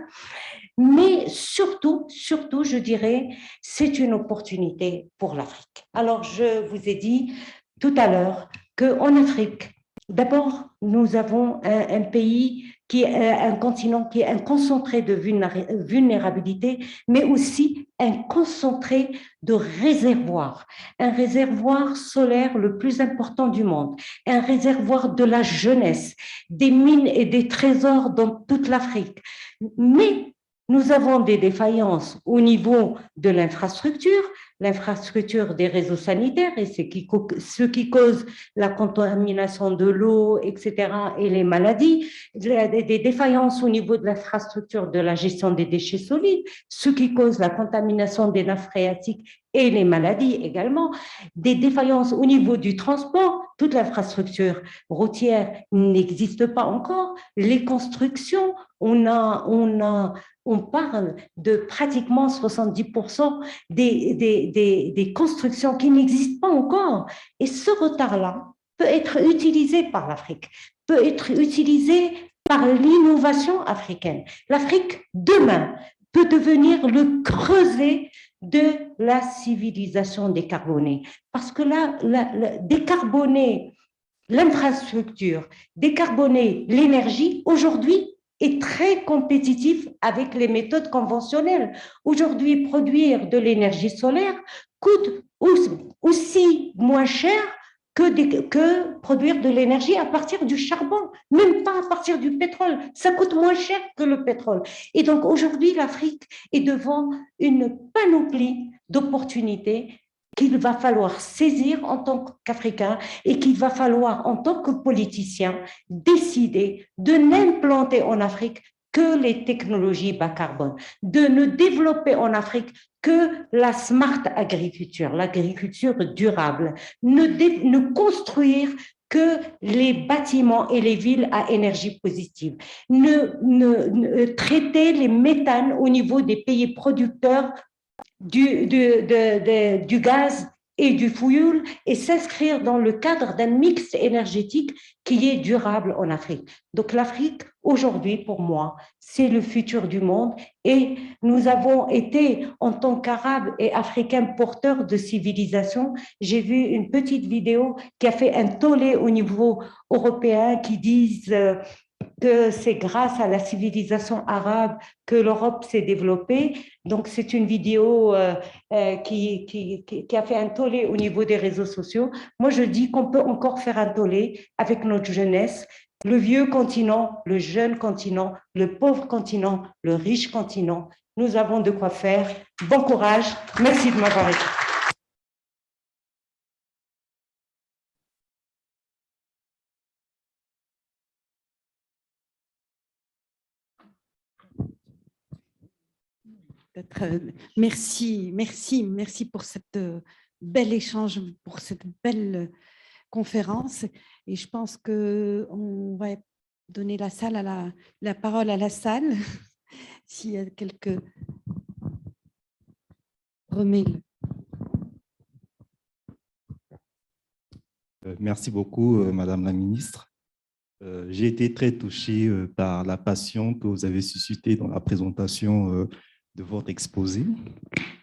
Mais surtout, je dirais, c'est une opportunité pour l'Afrique. Alors, je vous ai dit tout à l'heure qu'en Afrique, d'abord, nous avons un pays qui est un continent qui est un concentré de vulnérabilité, mais aussi un concentré de réservoirs, un réservoir solaire le plus important du monde, un réservoir de la jeunesse, des mines et des trésors dans toute l'Afrique. Mais nous avons des défaillances au niveau de l'infrastructure des réseaux sanitaires, et ce qui cause la contamination de l'eau, etc., et les maladies, des défaillances au niveau de l'infrastructure de la gestion des déchets solides, ce qui cause la contamination des nappes phréatiques et les maladies également, des défaillances au niveau du transport, toute l'infrastructure routière n'existe pas encore, les constructions, on parle de pratiquement 70% des constructions qui n'existent pas encore. Et ce retard-là peut être utilisé par l'Afrique, peut être utilisé par l'innovation africaine. L'Afrique, demain, peut devenir le creuset de la civilisation décarbonée. Parce que là, décarboner l'infrastructure, décarboner l'énergie, aujourd'hui, est très compétitif avec les méthodes conventionnelles. Aujourd'hui, produire de l'énergie solaire coûte aussi moins cher que produire de l'énergie à partir du charbon, même pas à partir du pétrole. Ça coûte moins cher que le pétrole. Et donc aujourd'hui, l'Afrique est devant une panoplie d'opportunités qu'il va falloir saisir en tant qu'Africain et qu'il va falloir en tant que politicien décider de n'implanter en Afrique que les technologies bas carbone, de ne développer en Afrique que la smart agriculture, l'agriculture durable, ne construire que les bâtiments et les villes à énergie positive, traiter les méthanes au niveau des pays producteurs du gaz et du fioul et s'inscrire dans le cadre d'un mix énergétique qui est durable en Afrique. Donc l'Afrique, aujourd'hui, pour moi, c'est le futur du monde et nous avons été, en tant qu'Arabes et Africains porteurs de civilisation, j'ai vu une petite vidéo qui a fait un tollé au niveau européen qui disent que c'est grâce à la civilisation arabe que l'Europe s'est développée. Donc, c'est une vidéo qui a fait un tollé au niveau des réseaux sociaux. Moi, je dis qu'on peut encore faire un tollé avec notre jeunesse, le vieux continent, le jeune continent, le pauvre continent, le riche continent. Nous avons de quoi faire. Bon courage. Merci de m'avoir écouté. Merci, merci, merci pour cette bel échange, pour cette belle conférence. Et je pense qu'on va donner la parole à la salle. S'il y a quelques remets. Merci beaucoup, Madame la Ministre. J'ai été très touché par la passion que vous avez suscitée dans la présentation de votre exposé,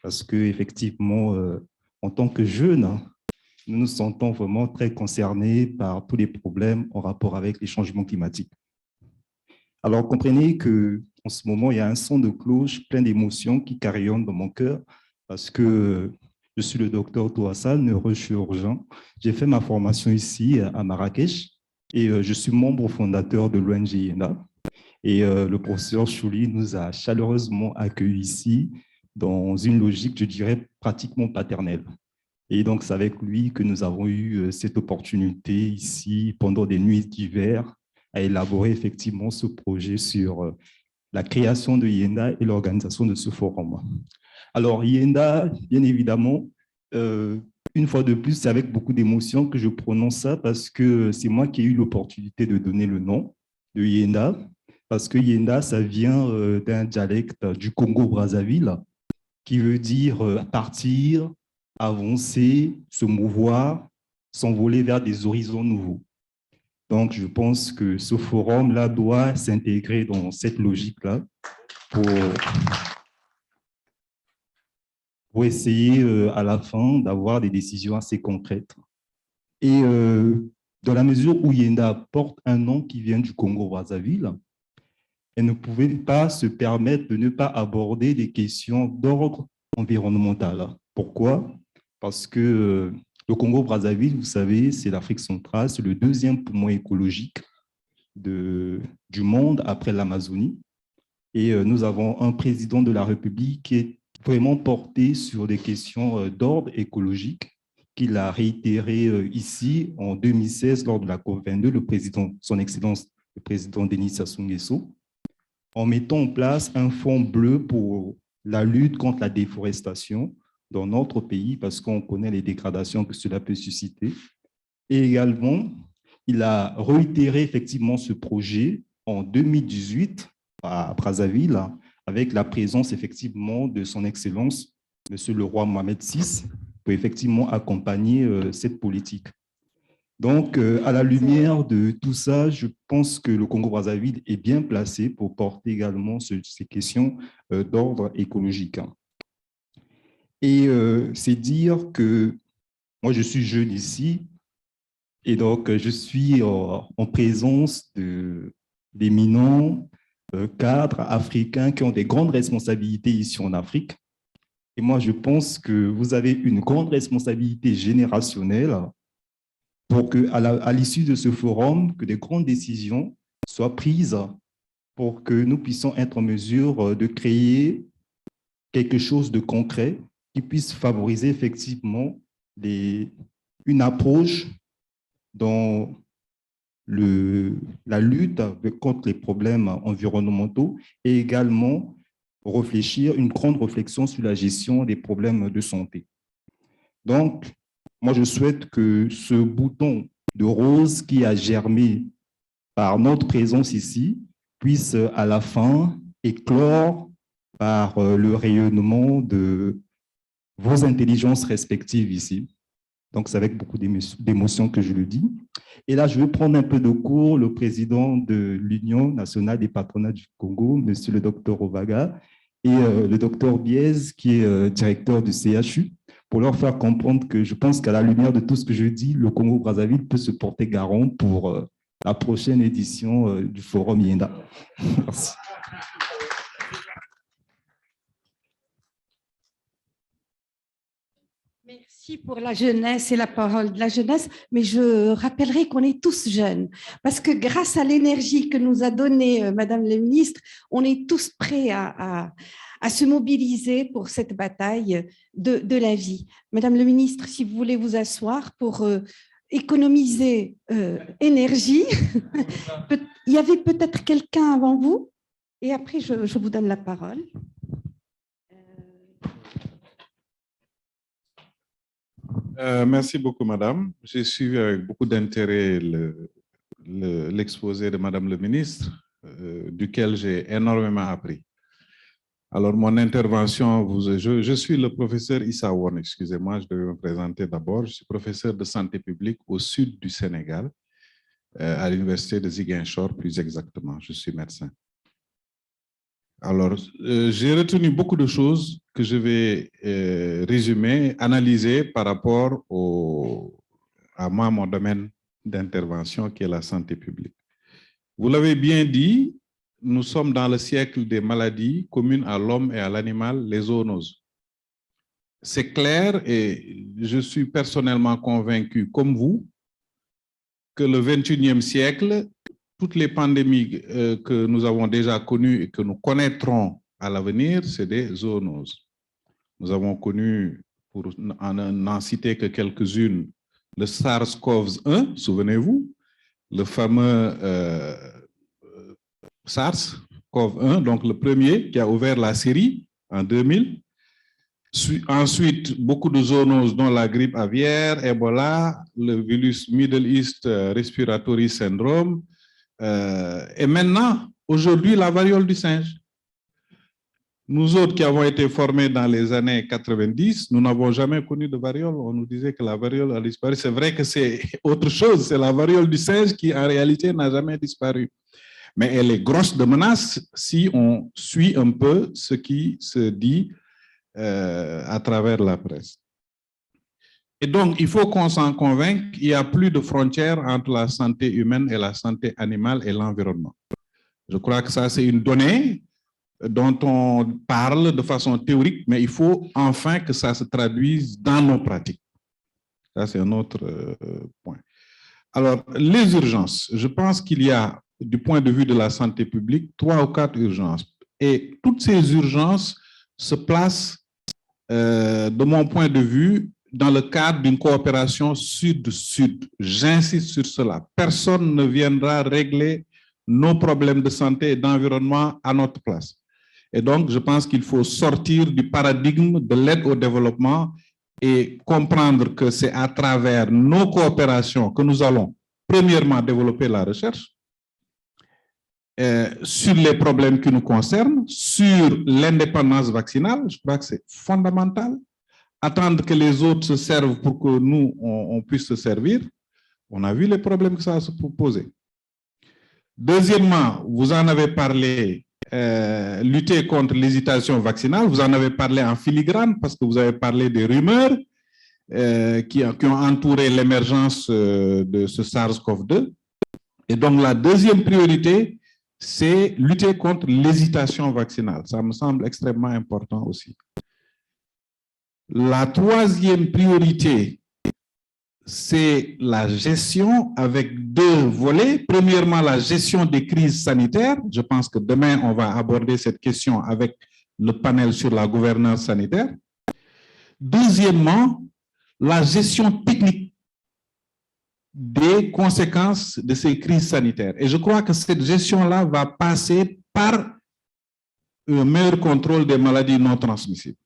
parce que effectivement, en tant que jeunes, nous nous sentons vraiment très concernés par tous les problèmes en rapport avec les changements climatiques. Alors, comprenez que en ce moment, il y a un son de cloche plein d'émotions qui carillonnent dans mon cœur, parce que je suis le docteur Touassal, neurochirurgien. J'ai fait ma formation ici à Marrakech et je suis membre fondateur de l'ONG IENA. Et le professeur Chouli nous a chaleureusement accueillis ici dans une logique, je dirais, pratiquement paternelle. Et donc, c'est avec lui que nous avons eu cette opportunité ici, pendant des nuits d'hiver, à élaborer effectivement ce projet sur la création de IENA et l'organisation de ce forum. Alors, IENA, bien évidemment, une fois de plus, c'est avec beaucoup d'émotion que je prononce ça parce que c'est moi qui ai eu l'opportunité de donner le nom de IENA, parce que IENA, ça vient d'un dialecte du Congo-Brazzaville qui veut dire partir, avancer, se mouvoir, s'envoler vers des horizons nouveaux. Donc, je pense que ce forum-là doit s'intégrer dans cette logique-là pour essayer à la fin d'avoir des décisions assez concrètes. Et dans la mesure où Yenda porte un nom qui vient du Congo-Brazzaville, elle ne pouvait pas se permettre de ne pas aborder des questions d'ordre environnemental. Pourquoi? Parce que le Congo-Brazzaville, vous savez, c'est l'Afrique centrale, c'est le deuxième poumon écologique du monde après l'Amazonie. Et nous avons un président de la République qui est vraiment porté sur des questions d'ordre écologique, qu'il a réitéré ici en 2016 lors de la COP22, le président, son Excellence, le président Denis Sassou Nguesso, en mettant en place un fonds bleu pour la lutte contre la déforestation dans notre pays, parce qu'on connaît les dégradations que cela peut susciter. Et également, il a réitéré effectivement ce projet en 2018 à Brazzaville, avec la présence effectivement de son Excellence, Monsieur le roi Mohamed VI, pour effectivement accompagner cette politique. Donc, à la lumière de tout ça, je pense que le Congo-Brazzaville est bien placé pour porter également ces questions d'ordre écologique. Et c'est dire que moi, je suis jeune ici, Et donc, je suis en présence d'éminents cadres africains qui ont des grandes responsabilités ici en Afrique. Et moi, je pense que vous avez une grande responsabilité générationnelle pour qu'à l'issue de ce forum, que des grandes décisions soient prises pour que nous puissions être en mesure de créer quelque chose de concret qui puisse favoriser effectivement une approche dans la lutte contre les problèmes environnementaux et également réfléchir, une grande réflexion sur la gestion des problèmes de santé. Donc, moi, je souhaite que ce bouton de rose qui a germé par notre présence ici puisse à la fin éclore par le rayonnement de vos intelligences respectives ici. Donc, c'est avec beaucoup d'émotion que je le dis. Et là, je vais prendre un peu de cours le président de l'Union nationale des patronats du Congo, monsieur le docteur Ovaga, et le docteur Biez, qui est directeur du CHU, pour leur faire comprendre que je pense qu'à la lumière de tout ce que je dis, le Congo-Brazzaville peut se porter garant pour la prochaine édition du Forum IENDA. Merci. Merci pour la jeunesse et la parole de la jeunesse, mais je rappellerai qu'on est tous jeunes, parce que grâce à l'énergie que nous a donnée Madame la ministre, on est tous prêts à se mobiliser pour cette bataille de la vie. Madame la ministre, si vous voulez vous asseoir pour économiser énergie, il y avait peut-être quelqu'un avant vous, et après je vous donne la parole. Merci beaucoup, madame. J'ai suivi avec beaucoup d'intérêt l'exposé de madame le ministre, duquel j'ai énormément appris. Alors, mon intervention, je suis le professeur Issa Won, excusez-moi, je devais me présenter d'abord. Je suis professeur de santé publique au sud du Sénégal, à l'université de Ziguinchor, plus exactement. Je suis médecin. Alors, j'ai retenu beaucoup de choses que je vais résumer, analyser par rapport à mon domaine d'intervention qui est la santé publique. Vous l'avez bien dit, nous sommes dans le siècle des maladies communes à l'homme et à l'animal, les zoonoses. C'est clair et je suis personnellement convaincu, comme vous, que le 21e siècle, toutes les pandémies que nous avons déjà connues et que nous connaîtrons à l'avenir, c'est des zoonoses. Nous avons connu, pour n'en citer que quelques-unes, le SARS-CoV-1, souvenez-vous, le fameux SARS-CoV-1, donc le premier qui a ouvert la série en 2000. Ensuite, beaucoup de zoonoses, dont la grippe aviaire, Ebola, le virus Middle East Respiratory Syndrome, et maintenant, aujourd'hui, la variole du singe. Nous autres qui avons été formés dans les années 90, nous n'avons jamais connu de variole. On nous disait que la variole a disparu. C'est vrai que c'est autre chose, c'est la variole du singe qui en réalité n'a jamais disparu. Mais elle est grosse de menace si on suit un peu ce qui se dit à travers la presse. Et donc, il faut qu'on s'en convainque, il n'y a plus de frontières entre la santé humaine et la santé animale et l'environnement. Je crois que ça, c'est une donnée dont on parle de façon théorique, mais il faut enfin que ça se traduise dans nos pratiques. Ça, c'est un autre point. Alors, les urgences, je pense qu'il y a, du point de vue de la santé publique, 3 ou 4 urgences. Et toutes ces urgences se placent, de mon point de vue, dans le cadre d'une coopération sud-sud. J'insiste sur cela. Personne ne viendra régler nos problèmes de santé et d'environnement à notre place. Et donc, je pense qu'il faut sortir du paradigme de l'aide au développement et comprendre que c'est à travers nos coopérations que nous allons, premièrement, développer la recherche sur les problèmes qui nous concernent, sur l'indépendance vaccinale. Je crois que c'est fondamental. Attendre que les autres se servent pour que nous, on puisse se servir. On a vu les problèmes que ça a se poser. Deuxièmement, vous en avez parlé, lutter contre l'hésitation vaccinale. Vous en avez parlé en filigrane parce que vous avez parlé des rumeurs. qui ont entouré l'émergence de ce SARS-CoV-2. Et donc, la deuxième priorité, c'est lutter contre l'hésitation vaccinale. Ça me semble extrêmement important aussi. La troisième priorité, c'est la gestion avec deux volets. Premièrement, la gestion des crises sanitaires. Je pense que demain, on va aborder cette question avec le panel sur la gouvernance sanitaire. Deuxièmement, la gestion technique des conséquences de ces crises sanitaires. Et je crois que cette gestion-là va passer par un meilleur contrôle des maladies non transmissibles.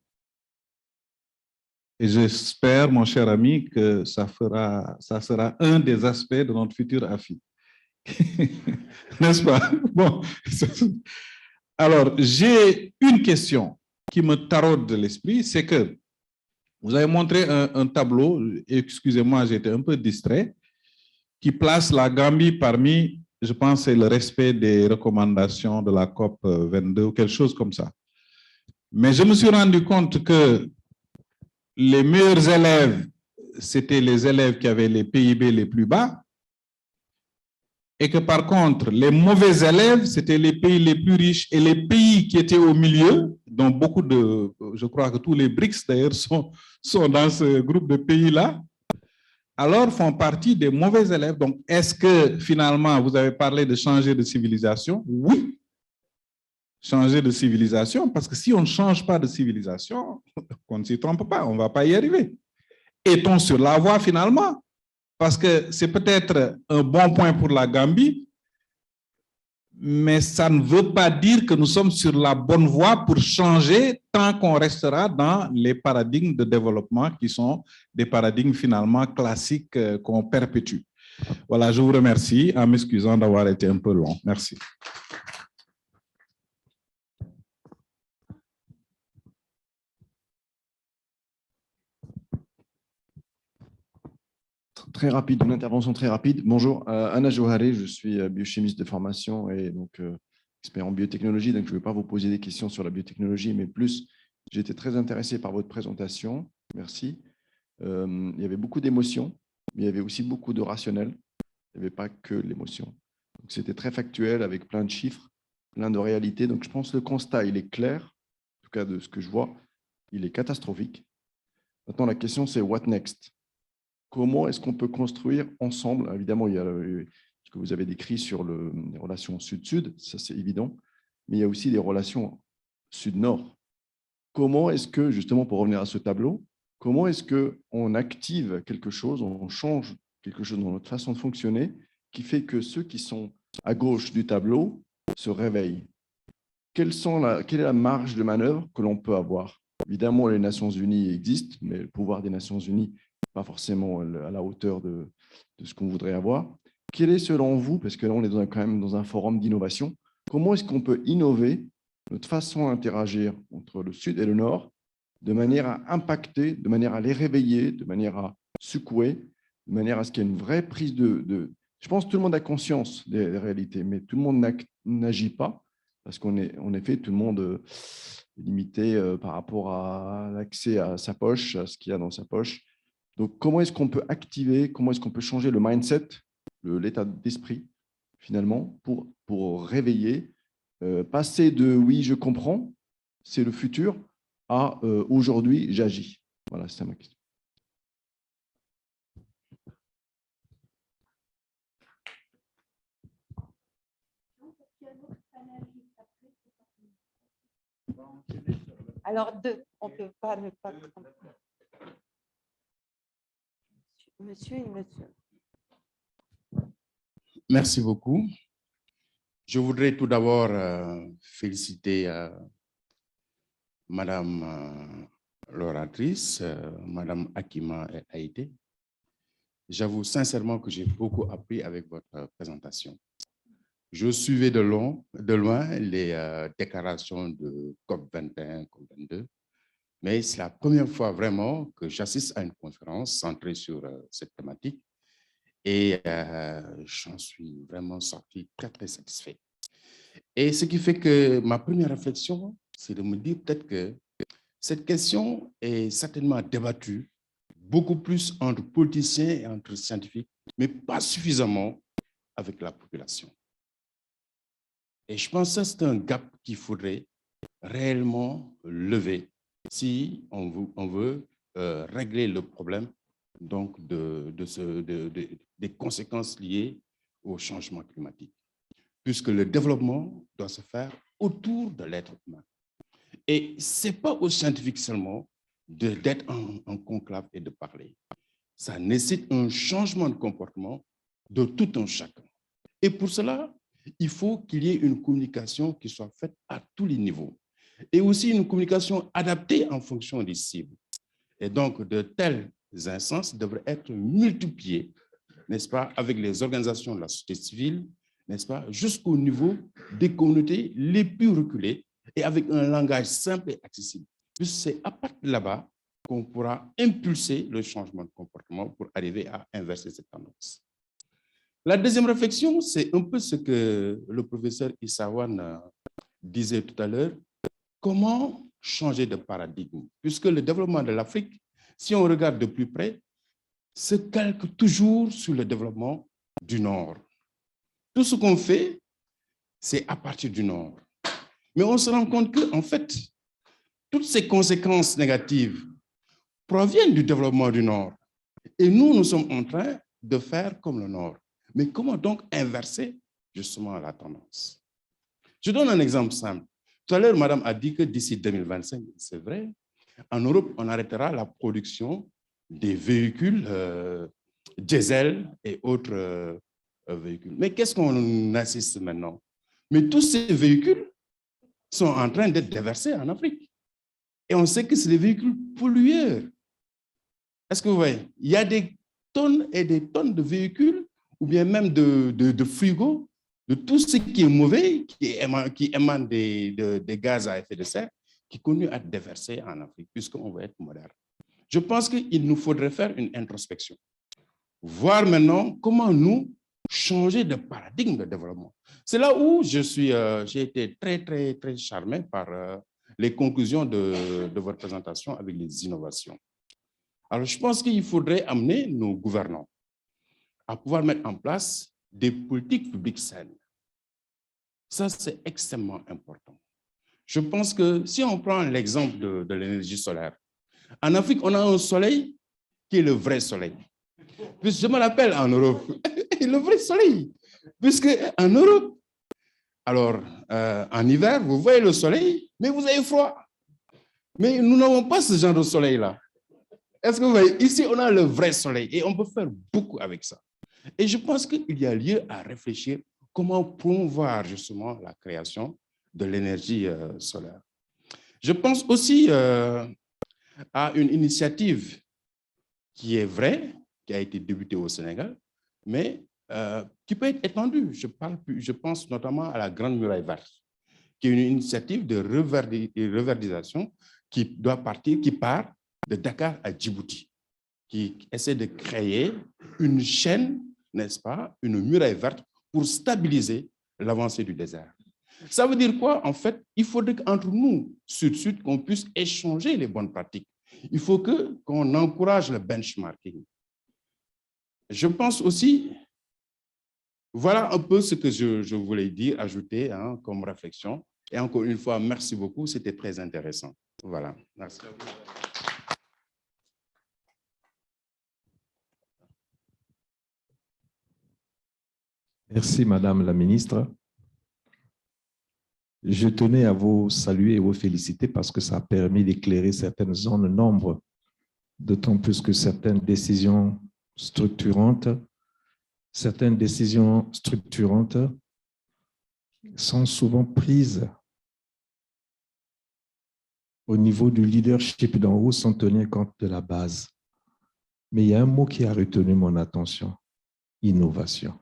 Et j'espère, mon cher ami, que ça sera un des aspects de notre futur AFI. N'est-ce pas? Bon. Alors, j'ai une question qui me taraude de l'esprit, c'est que vous avez montré un tableau, excusez-moi, j'ai été un peu distrait, qui place la Gambie parmi, je pense, c'est le respect des recommandations de la COP 22 ou quelque chose comme ça. Mais je me suis rendu compte que les meilleurs élèves, c'était les élèves qui avaient les PIB les plus bas, et que par contre, les mauvais élèves, c'était les pays les plus riches, et les pays qui étaient au milieu, dont beaucoup de, je crois que tous les BRICS d'ailleurs sont dans ce groupe de pays-là, alors font partie des mauvais élèves. Donc, est-ce que finalement, vous avez parlé de changer de civilisation? Oui, changer de civilisation, parce que si on ne change pas de civilisation, on ne s'y trompe pas, on ne va pas y arriver. Est-on sur la voie finalement? Parce que c'est peut-être un bon point pour la Gambie, mais ça ne veut pas dire que nous sommes sur la bonne voie pour changer tant qu'on restera dans les paradigmes de développement qui sont des paradigmes finalement classiques qu'on perpétue. Voilà, je vous remercie en m'excusant d'avoir été un peu long. Merci. Très rapide, une intervention très rapide. Bonjour, Anna Johare, je suis biochimiste de formation et donc expert en biotechnologie, donc je ne vais pas vous poser des questions sur la biotechnologie, mais plus, j'ai été très intéressé par votre présentation, merci. Il y avait beaucoup d'émotions, mais il y avait aussi beaucoup de rationnel, il n'y avait pas que l'émotion. C'était très factuel, avec plein de chiffres, plein de réalités, donc je pense que le constat, il est clair, en tout cas de ce que je vois, il est catastrophique. Maintenant, la question, c'est what next? Comment est-ce qu'on peut construire ensemble? Évidemment, il y a ce que vous avez décrit sur les relations sud-sud, ça c'est évident, mais il y a aussi des relations sud-nord. Comment est-ce que, justement, pour revenir à ce tableau, comment est-ce qu'on active quelque chose, on change quelque chose dans notre façon de fonctionner, qui fait que ceux qui sont à gauche du tableau se réveillent? Quelle est la marge de manœuvre que l'on peut avoir? Évidemment, les Nations Unies existent, mais le pouvoir des Nations Unies pas forcément à la hauteur de ce qu'on voudrait avoir. Quel est, selon vous, parce que là, on est quand même dans un forum d'innovation, comment est-ce qu'on peut innover notre façon d'interagir entre le Sud et le Nord de manière à impacter, de manière à les réveiller, de manière à secouer, de manière à ce qu'il y ait une vraie prise de... Je pense que tout le monde a conscience des réalités, mais tout le monde n'agit pas, parce qu'en effet, tout le monde est limité par rapport à l'accès à sa poche, à ce qu'il y a dans sa poche. Donc, comment est-ce qu'on peut activer, comment est-ce qu'on peut changer le mindset, l'état d'esprit, finalement, pour réveiller, passer de « oui, je comprends, c'est le futur » à « aujourd'hui, j'agis ». Voilà, c'est ça ma question. Alors, on ne peut pas ne pas... Monsieur et monsieur. Merci beaucoup. Je voudrais tout d'abord féliciter Madame l'oratrice, Madame Hakima Haïté. J'avoue sincèrement que j'ai beaucoup appris avec votre présentation. Je suivais de loin les déclarations de COP21, COP22, mais c'est la première fois vraiment que j'assiste à une conférence centrée sur cette thématique et j'en suis vraiment sorti très, très satisfait. Et ce qui fait que ma première réflexion, c'est de me dire peut-être que cette question est certainement débattue beaucoup plus entre politiciens et entre scientifiques, mais pas suffisamment avec la population. Et je pense que c'est un gap qu'il faudrait réellement lever si on veut régler le problème donc des conséquences liées au changement climatique, puisque le développement doit se faire autour de l'être humain. Et ce n'est pas aux scientifiques seulement d'être en conclave et de parler. Ça nécessite un changement de comportement de tout un chacun. Et pour cela, il faut qu'il y ait une communication qui soit faite à tous les niveaux et aussi une communication adaptée en fonction des cibles. Et donc, de telles instances devraient être multipliées, n'est-ce pas, avec les organisations de la société civile, n'est-ce pas, jusqu'au niveau des communautés les plus reculées et avec un langage simple et accessible. Puisque c'est à partir de là-bas qu'on pourra impulser le changement de comportement pour arriver à inverser cette tendance. La deuxième réflexion, c'est un peu ce que le professeur Issaouane disait tout à l'heure. Comment changer de paradigme? Puisque le développement de l'Afrique, si on regarde de plus près, se calque toujours sur le développement du Nord. Tout ce qu'on fait, c'est à partir du Nord. Mais on se rend compte qu'en fait, toutes ces conséquences négatives proviennent du développement du Nord. Et nous sommes en train de faire comme le Nord. Mais comment donc inverser justement la tendance? Je donne un exemple simple. Tout à l'heure, madame a dit que d'ici 2025, c'est vrai, en Europe, on arrêtera la production des véhicules diesel et autres véhicules. Mais qu'est-ce qu'on assiste maintenant? Mais tous ces véhicules sont en train d'être déversés en Afrique. Et on sait que c'est des véhicules pollueurs. Est-ce que vous voyez? Il y a des tonnes et des tonnes de véhicules, ou bien même de frigos, de tout ce qui est mauvais, qui émane des gaz à effet de serre, qui continuent à être déversés en Afrique, puisqu'on veut être moderne. Je pense qu'il nous faudrait faire une introspection. Voir maintenant comment nous changer de paradigme de développement. C'est là où j'ai été très charmé par les conclusions de votre présentation avec les innovations. Alors, je pense qu'il faudrait amener nos gouvernants à pouvoir mettre en place des politiques publiques saines. Ça, c'est extrêmement important. Je pense que si on prend l'exemple de l'énergie solaire, en Afrique, on a un soleil qui est le vrai soleil. Puisque je me rappelle en Europe, le vrai soleil. Puisque en Europe, alors en hiver, vous voyez le soleil, mais vous avez froid. Mais nous n'avons pas ce genre de soleil-là. Est-ce que vous voyez? Ici, on a le vrai soleil et on peut faire beaucoup avec ça. Et je pense qu'il y a lieu à réfléchir comment promouvoir justement la création de l'énergie solaire. Je pense aussi à une initiative qui est vraie, qui a été débutée au Sénégal, mais qui peut être étendue. Je pense notamment à la Grande Muraille Verte, qui est une initiative de reverdisation qui part de Dakar à Djibouti, qui essaie de créer une chaîne, n'est-ce pas, une muraille verte pour stabiliser l'avancée du désert. Ça veut dire quoi? En fait, il faudrait qu'entre nous, Sud-Sud, qu'on puisse échanger les bonnes pratiques. Il faut qu'on encourage le benchmarking. Je pense aussi, voilà un peu ce que je voulais dire, ajouter comme réflexion. Et encore une fois, merci beaucoup, c'était très intéressant. Voilà, merci. Merci, Madame la Ministre. Je tenais à vous saluer et vous féliciter parce que ça a permis d'éclairer certaines zones d'ombre, d'autant plus que certaines décisions structurantes sont souvent prises au niveau du leadership d'en haut sans tenir compte de la base. Mais il y a un mot qui a retenu mon attention, innovation.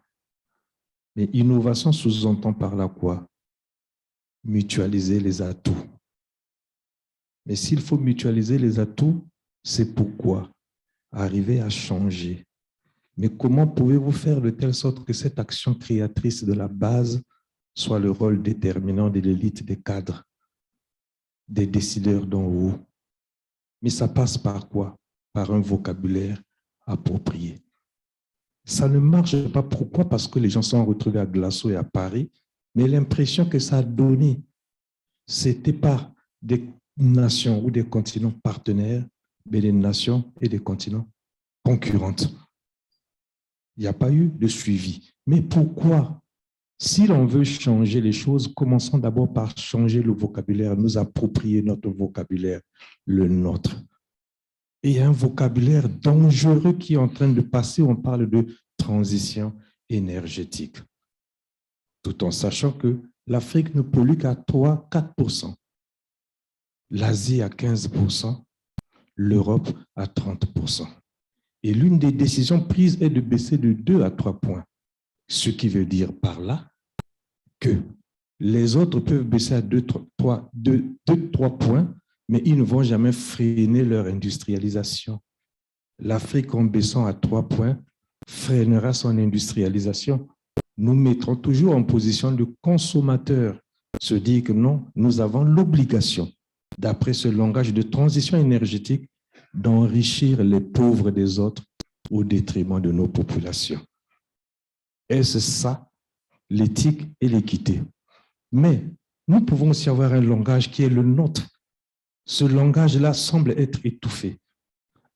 Mais innovation sous-entend par là quoi? Mutualiser les atouts. Mais s'il faut mutualiser les atouts, c'est pourquoi? Arriver à changer. Mais comment pouvez-vous faire de telle sorte que cette action créatrice de la base soit le rôle déterminant de l'élite des cadres, des décideurs d'en haut? Mais ça passe par quoi? par un vocabulaire approprié. Ça ne marche pas. Pourquoi? Parce que les gens sont retrouvés à Glaçon et à Paris, mais l'impression que ça a donné, ce n'était pas des nations ou des continents partenaires, mais des nations et des continents concurrentes. Il n'y a pas eu de suivi. Mais pourquoi? Si l'on veut changer les choses, commençons d'abord par changer le vocabulaire, nous approprier notre vocabulaire, le nôtre. Et il y a un vocabulaire dangereux qui est en train de passer, on parle de transition énergétique, tout en sachant que l'Afrique ne pollue qu'à 3-4%, l'Asie à 15%, l'Europe à 30%. Et l'une des décisions prises est de baisser de 2 à 3 points, ce qui veut dire par là que les autres peuvent baisser à 2-3 points, mais ils ne vont jamais freiner leur industrialisation. L'Afrique, en baissant à 3 points, freinera son industrialisation. Nous mettrons toujours en position de consommateur, se dire que non, nous avons l'obligation, d'après ce langage de transition énergétique, d'enrichir les pauvres des autres au détriment de nos populations. Est-ce ça, l'éthique et l'équité? Mais nous pouvons aussi avoir un langage qui est le nôtre. Ce langage-là semble être étouffé.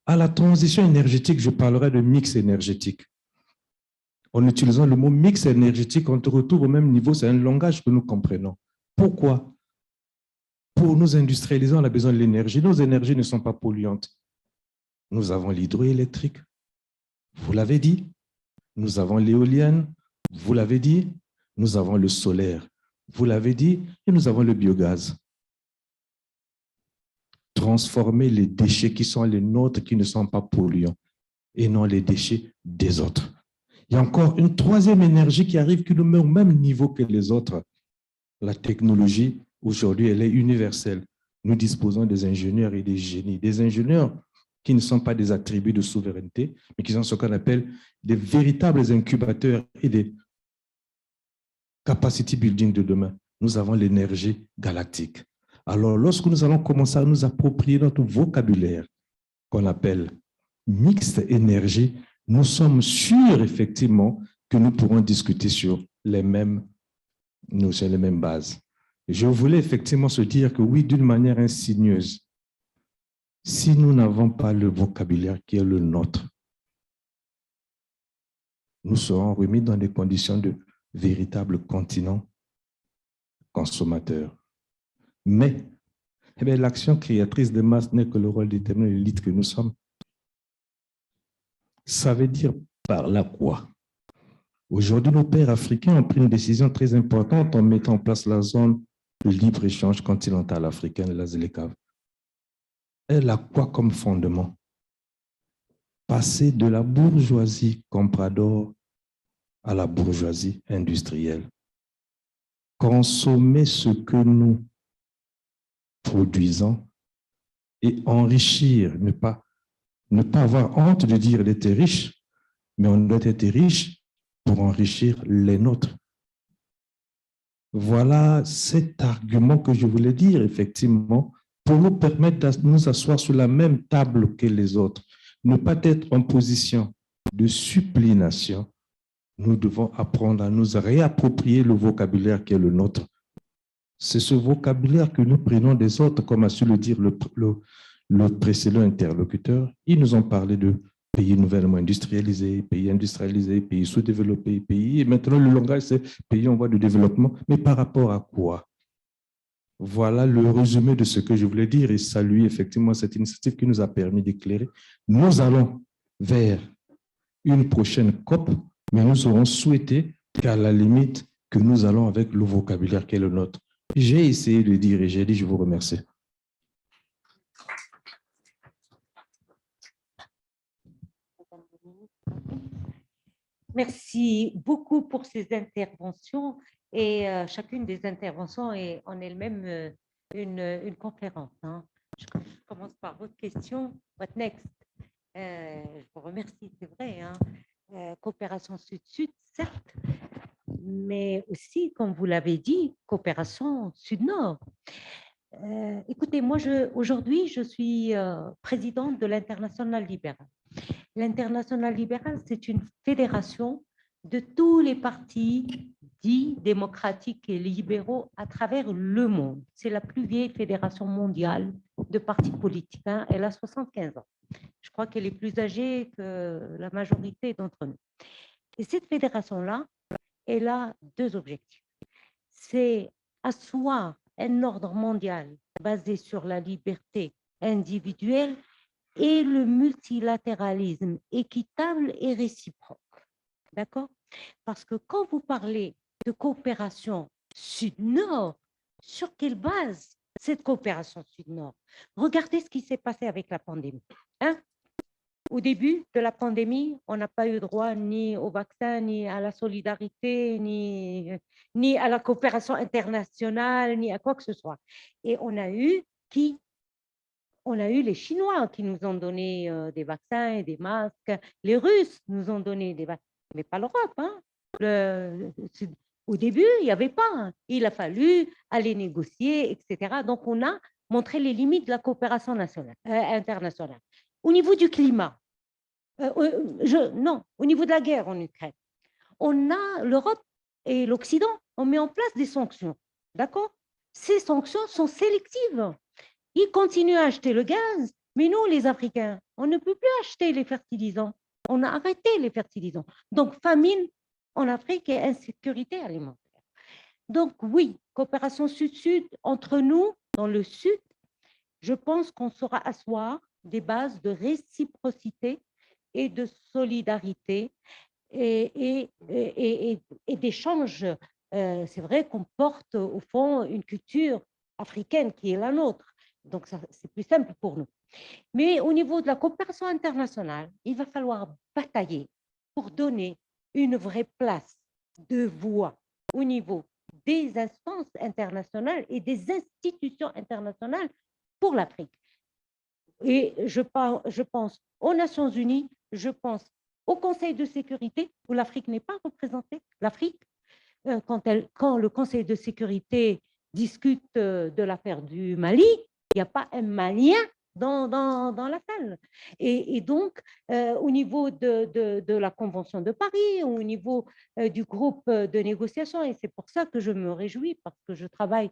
À la transition énergétique, je parlerai de mix énergétique. En utilisant le mot mix énergétique, on te retrouve au même niveau, c'est un langage que nous comprenons. Pourquoi? Pour nous industrialiser, on a besoin de l'énergie. Nos énergies ne sont pas polluantes. Nous avons l'hydroélectrique, vous l'avez dit. Nous avons l'éolienne, vous l'avez dit. Nous avons le solaire, vous l'avez dit. Et nous avons le biogaz. Transformer les déchets qui sont les nôtres, qui ne sont pas polluants, et non les déchets des autres. Il y a encore une troisième énergie qui arrive, qui nous met au même niveau que les autres. La technologie, aujourd'hui, elle est universelle. Nous disposons des ingénieurs et des génies. Des ingénieurs qui ne sont pas des attributs de souveraineté, mais qui sont ce qu'on appelle des véritables incubateurs et des capacity building de demain. Nous avons l'énergie galactique. Alors, lorsque nous allons commencer à nous approprier notre vocabulaire, qu'on appelle mixte énergie, nous sommes sûrs, effectivement, que nous pourrons discuter sur les mêmes bases. Je voulais effectivement se dire que oui, d'une manière insinueuse, si nous n'avons pas le vocabulaire qui est le nôtre, nous serons remis dans des conditions de véritable continent consommateur. Mais l'action créatrice de masse n'est que le rôle déterminant de l'élite que nous sommes. Ça veut dire par là quoi? Aujourd'hui, nos pères africains ont pris une décision très importante en mettant en place la zone de libre-échange continentale africaine, la ZLECAf. Elle a quoi comme fondement? Passer de la bourgeoisie comprador à la bourgeoisie industrielle. Consommer ce que nous produisons et enrichir, ne pas avoir honte de dire d'être riche, mais on doit être riche pour enrichir les nôtres. Voilà cet argument que je voulais dire, effectivement, pour nous permettre de nous asseoir sur la même table que les autres. Ne pas être en position de supplination. Nous devons apprendre à nous réapproprier le vocabulaire qui est le nôtre. C'est ce vocabulaire que nous prenons des autres, comme a su le dire le précédent interlocuteur. Ils nous ont parlé de pays nouvellement industrialisés, pays sous-développés, pays. Et maintenant, le langage, c'est pays en voie de développement. Mais par rapport à quoi? Voilà le résumé de ce que je voulais dire et saluer effectivement cette initiative qui nous a permis d'éclairer. Nous allons vers une prochaine COP, mais nous aurons souhaité qu'à la limite, que nous allons avec le vocabulaire qui est le nôtre. J'ai essayé de dire et j'ai dit, je vous remercie. Merci beaucoup pour ces interventions et chacune des interventions est en elle-même une conférence. Hein. Je commence par votre question. What next? Je vous remercie, c'est vrai. Hein. Coopération sud-sud, certes, mais aussi, comme vous l'avez dit, coopération sud-nord. Écoutez, moi, aujourd'hui, je suis présidente de l'Internationale libérale. L'Internationale libérale, c'est une fédération de tous les partis dits démocratiques et libéraux à travers le monde. C'est la plus vieille fédération mondiale de partis politiques. Hein. Elle a 75 ans. Je crois qu'elle est plus âgée que la majorité d'entre nous. Et cette fédération-là, elle a deux objectifs. C'est asseoir un ordre mondial basé sur la liberté individuelle et le multilatéralisme équitable et réciproque. D'accord? Parce que quand vous parlez de coopération sud-nord, sur quelle base cette coopération sud-nord? Regardez ce qui s'est passé avec la pandémie. Hein? Au début de la pandémie, on n'a pas eu droit ni au vaccin, ni à la solidarité, ni à la coopération internationale, ni à quoi que ce soit. Et on a eu qui? On a eu les Chinois qui nous ont donné des vaccins et des masques. Les Russes nous ont donné des vaccins, mais pas l'Europe. Hein. Au début, il n'y avait pas. Hein. Il a fallu aller négocier, etc. Donc, on a montré les limites de la coopération internationale. Au niveau du climat, non, au niveau de la guerre en Ukraine, l'Europe et l'Occident ont mis en place des sanctions. D'accord? Ces sanctions sont sélectives. Ils continuent à acheter le gaz, mais nous, les Africains, on ne peut plus acheter les fertilisants. On a arrêté les fertilisants. Donc, famine en Afrique et insécurité alimentaire. Donc, oui, coopération sud-sud entre nous, dans le sud, je pense qu'on saura asseoir des bases de réciprocité et de solidarité et d'échange. C'est vrai qu'on porte au fond une culture africaine qui est la nôtre. Donc, c'est plus simple pour nous. Mais au niveau de la coopération internationale, il va falloir batailler pour donner une vraie place de voix au niveau des instances internationales et des institutions internationales pour l'Afrique. Et je pense aux Nations Unies, je pense au Conseil de sécurité, où l'Afrique n'est pas représentée. L'Afrique, quand le Conseil de sécurité discute de l'affaire du Mali, il n'y a pas un Malien dans la salle. Et donc, au niveau de la Convention de Paris, au niveau du groupe de négociation, et c'est pour ça que je me réjouis, parce que je travaille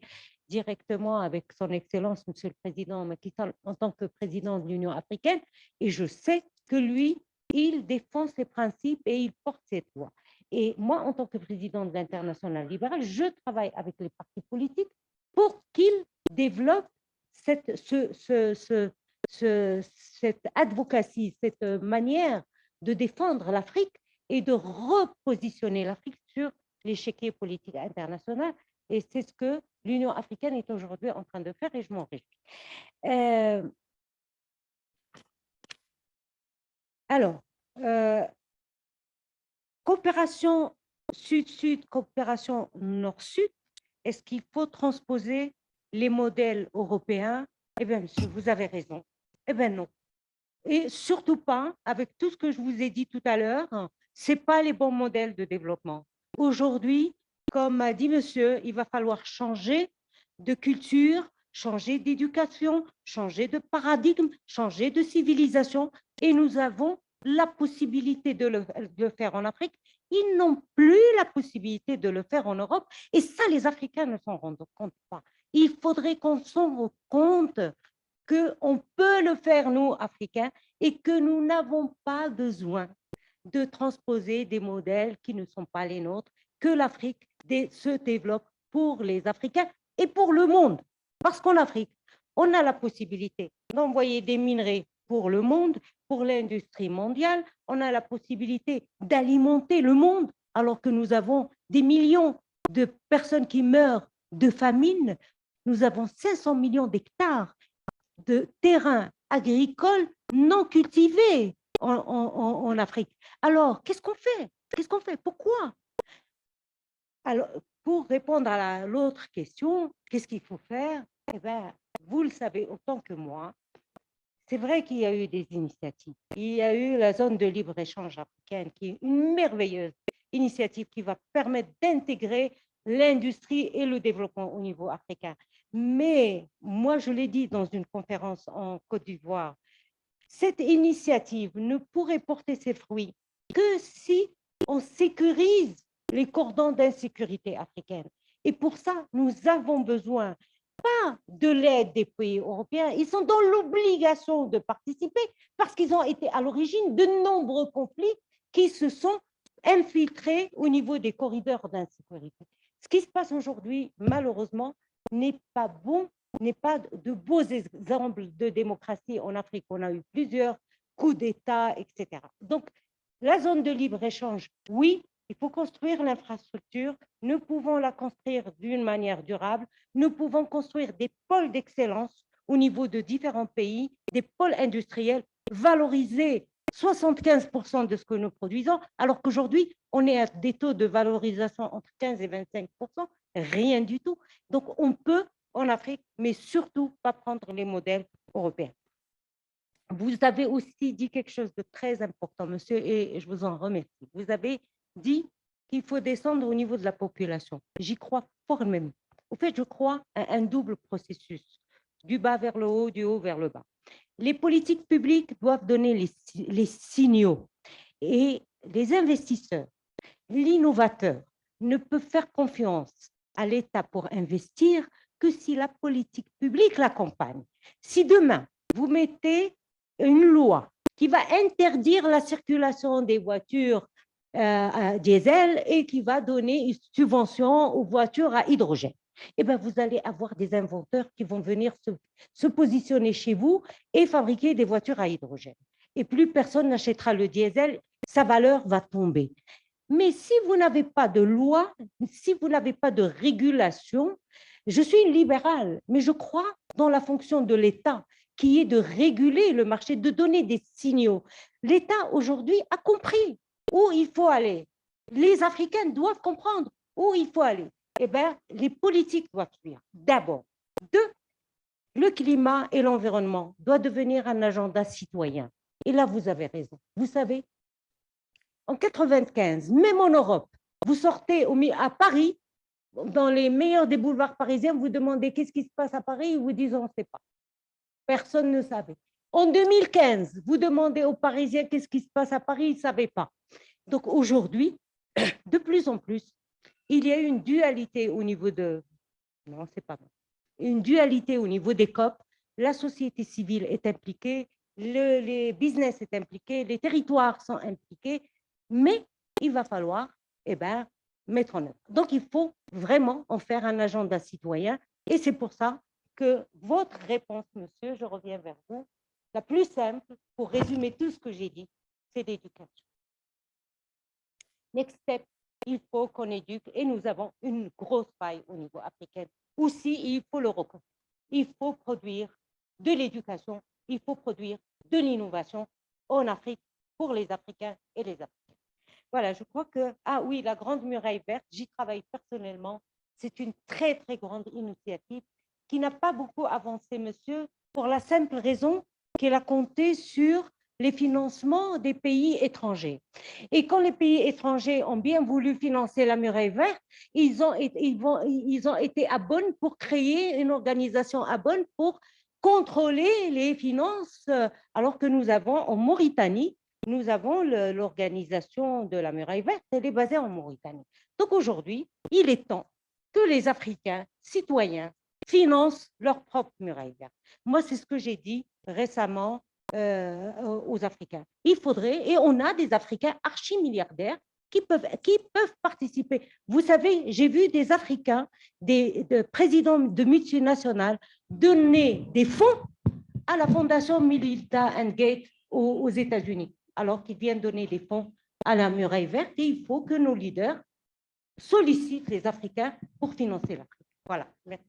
directement avec son Excellence, Monsieur le Président Macky Sall, en tant que président de l'Union africaine, et je sais que lui, il défend ses principes et il porte ses lois. Et moi, en tant que président de l'Internationale libérale, je travaille avec les partis politiques pour qu'ils développent cette advocacy, cette manière de défendre l'Afrique et de repositionner l'Afrique sur l'échiquier politique international. Et c'est ce que l'Union africaine est aujourd'hui en train de faire et je m'en réjouis. Alors, coopération sud-sud, coopération nord-sud, est-ce qu'il faut transposer les modèles européens? Eh bien, monsieur, vous avez raison. Eh bien, non. Et surtout pas, avec tout ce que je vous ai dit tout à l'heure, ce n'est pas les bons modèles de développement. Aujourd'hui, comme a dit monsieur, il va falloir changer de culture, changer d'éducation, changer de paradigme, changer de civilisation. Et nous avons la possibilité de le faire en Afrique. Ils n'ont plus la possibilité de le faire en Europe. Et ça, les Africains ne s'en rendent compte pas. Il faudrait qu'on s'en rende compte qu'on peut le faire, nous, Africains, et que nous n'avons pas besoin de transposer des modèles qui ne sont pas les nôtres, que l'Afrique se développe pour les Africains et pour le monde. Parce qu'en Afrique, on a la possibilité d'envoyer des minerais pour le monde, pour l'industrie mondiale, on a la possibilité d'alimenter le monde, alors que nous avons des millions de personnes qui meurent de famine, nous avons 500 millions d'hectares de terrains agricoles non cultivés en Afrique. Alors, qu'est-ce qu'on fait? Qu'est-ce qu'on fait? Pourquoi? Alors, pour répondre à l'autre question, qu'est-ce qu'il faut faire? Eh bien, vous le savez autant que moi, c'est vrai qu'il y a eu des initiatives. Il y a eu la zone de libre-échange africaine, qui est une merveilleuse initiative qui va permettre d'intégrer l'industrie et le développement au niveau africain. Mais moi, je l'ai dit dans une conférence en Côte d'Ivoire, cette initiative ne pourrait porter ses fruits que si on sécurise les cordons d'insécurité africaine. Et pour ça, nous avons besoin pas de l'aide des pays européens. Ils sont dans l'obligation de participer parce qu'ils ont été à l'origine de nombreux conflits qui se sont infiltrés au niveau des corridors d'insécurité. Ce qui se passe aujourd'hui, malheureusement, n'est pas bon, n'est pas de beaux exemples de démocratie en Afrique. On a eu plusieurs coups d'État, etc. Donc, la zone de libre-échange, oui, il faut construire l'infrastructure. Nous pouvons la construire d'une manière durable. Nous pouvons construire des pôles d'excellence au niveau de différents pays, des pôles industriels, valoriser 75% de ce que nous produisons, alors qu'aujourd'hui, on est à des taux de valorisation entre 15 et 25%, rien du tout. Donc, on peut en Afrique, mais surtout pas prendre les modèles européens. Vous avez aussi dit quelque chose de très important, monsieur, et je vous en remercie. Vous avez dit qu'il faut descendre au niveau de la population. J'y crois formellement. Au fait, je crois à un double processus, du bas vers le haut, du haut vers le bas. Les politiques publiques doivent donner les signaux et les investisseurs, l'innovateur ne peut faire confiance à l'État pour investir que si la politique publique l'accompagne. Si demain, vous mettez une loi qui va interdire la circulation des voitures diesel et qui va donner une subvention aux voitures à hydrogène, eh bien, vous allez avoir des inventeurs qui vont venir se positionner chez vous et fabriquer des voitures à hydrogène. Et plus personne n'achètera le diesel, sa valeur va tomber. Mais si vous n'avez pas de loi, si vous n'avez pas de régulation, je suis une libérale, mais je crois dans la fonction de l'État qui est de réguler le marché, de donner des signaux. L'État aujourd'hui a compris où il faut aller. Les Africains doivent comprendre où il faut aller. Eh bien, les politiques doivent suivre. D'abord, le climat et l'environnement doivent devenir un agenda citoyen. Et là, vous avez raison. Vous savez, en 1995, même en Europe, vous sortez à Paris, dans les meilleurs des boulevards parisiens, vous demandez qu'est-ce qui se passe à Paris, ils vous disent on ne sait pas. Personne ne savait. En 2015, vous demandez aux Parisiens qu'est-ce qui se passe à Paris, ils ne savaient pas. Donc aujourd'hui, de plus en plus, il y a une dualité au niveau de... Non, c'est pas bon. Une dualité au niveau des COP. La société civile est impliquée, les business est impliqué, les territoires sont impliqués, mais il va falloir mettre en œuvre. Donc, il faut vraiment en faire un agenda citoyen et c'est pour ça que votre réponse, monsieur, je reviens vers vous, la plus simple pour résumer tout ce que j'ai dit, c'est l'éducation. Next step, il faut qu'on éduque et nous avons une grosse faille au niveau africain. Aussi, il faut le reconnaître. Il faut produire de l'éducation, il faut produire de l'innovation en Afrique pour les Africains et les Africains. Voilà, je crois que, ah oui, la Grande Muraille Verte, j'y travaille personnellement. C'est une très, très grande initiative qui n'a pas beaucoup avancé, monsieur, pour la simple raison qu'elle a compté sur les financements des pays étrangers. Et quand les pays étrangers ont bien voulu financer la Muraille Verte, ils ont été à Bonn pour créer une organisation à Bonn pour contrôler les finances, alors que nous avons en Mauritanie, nous avons l'organisation de la Muraille Verte, elle est basée en Mauritanie. Donc aujourd'hui, il est temps que les Africains, citoyens, financent leur propre Muraille Verte. Moi, c'est ce que j'ai dit récemment aux Africains. Il faudrait, et on a des Africains archi-milliardaires qui peuvent participer. Vous savez, j'ai vu des Africains, des présidents de multinationales donner des fonds à la fondation Melinda and Gates aux États-Unis, alors qu'ils viennent donner des fonds à la Muraille Verte. Et il faut que nos leaders sollicitent les Africains pour financer l'Afrique. Voilà, merci.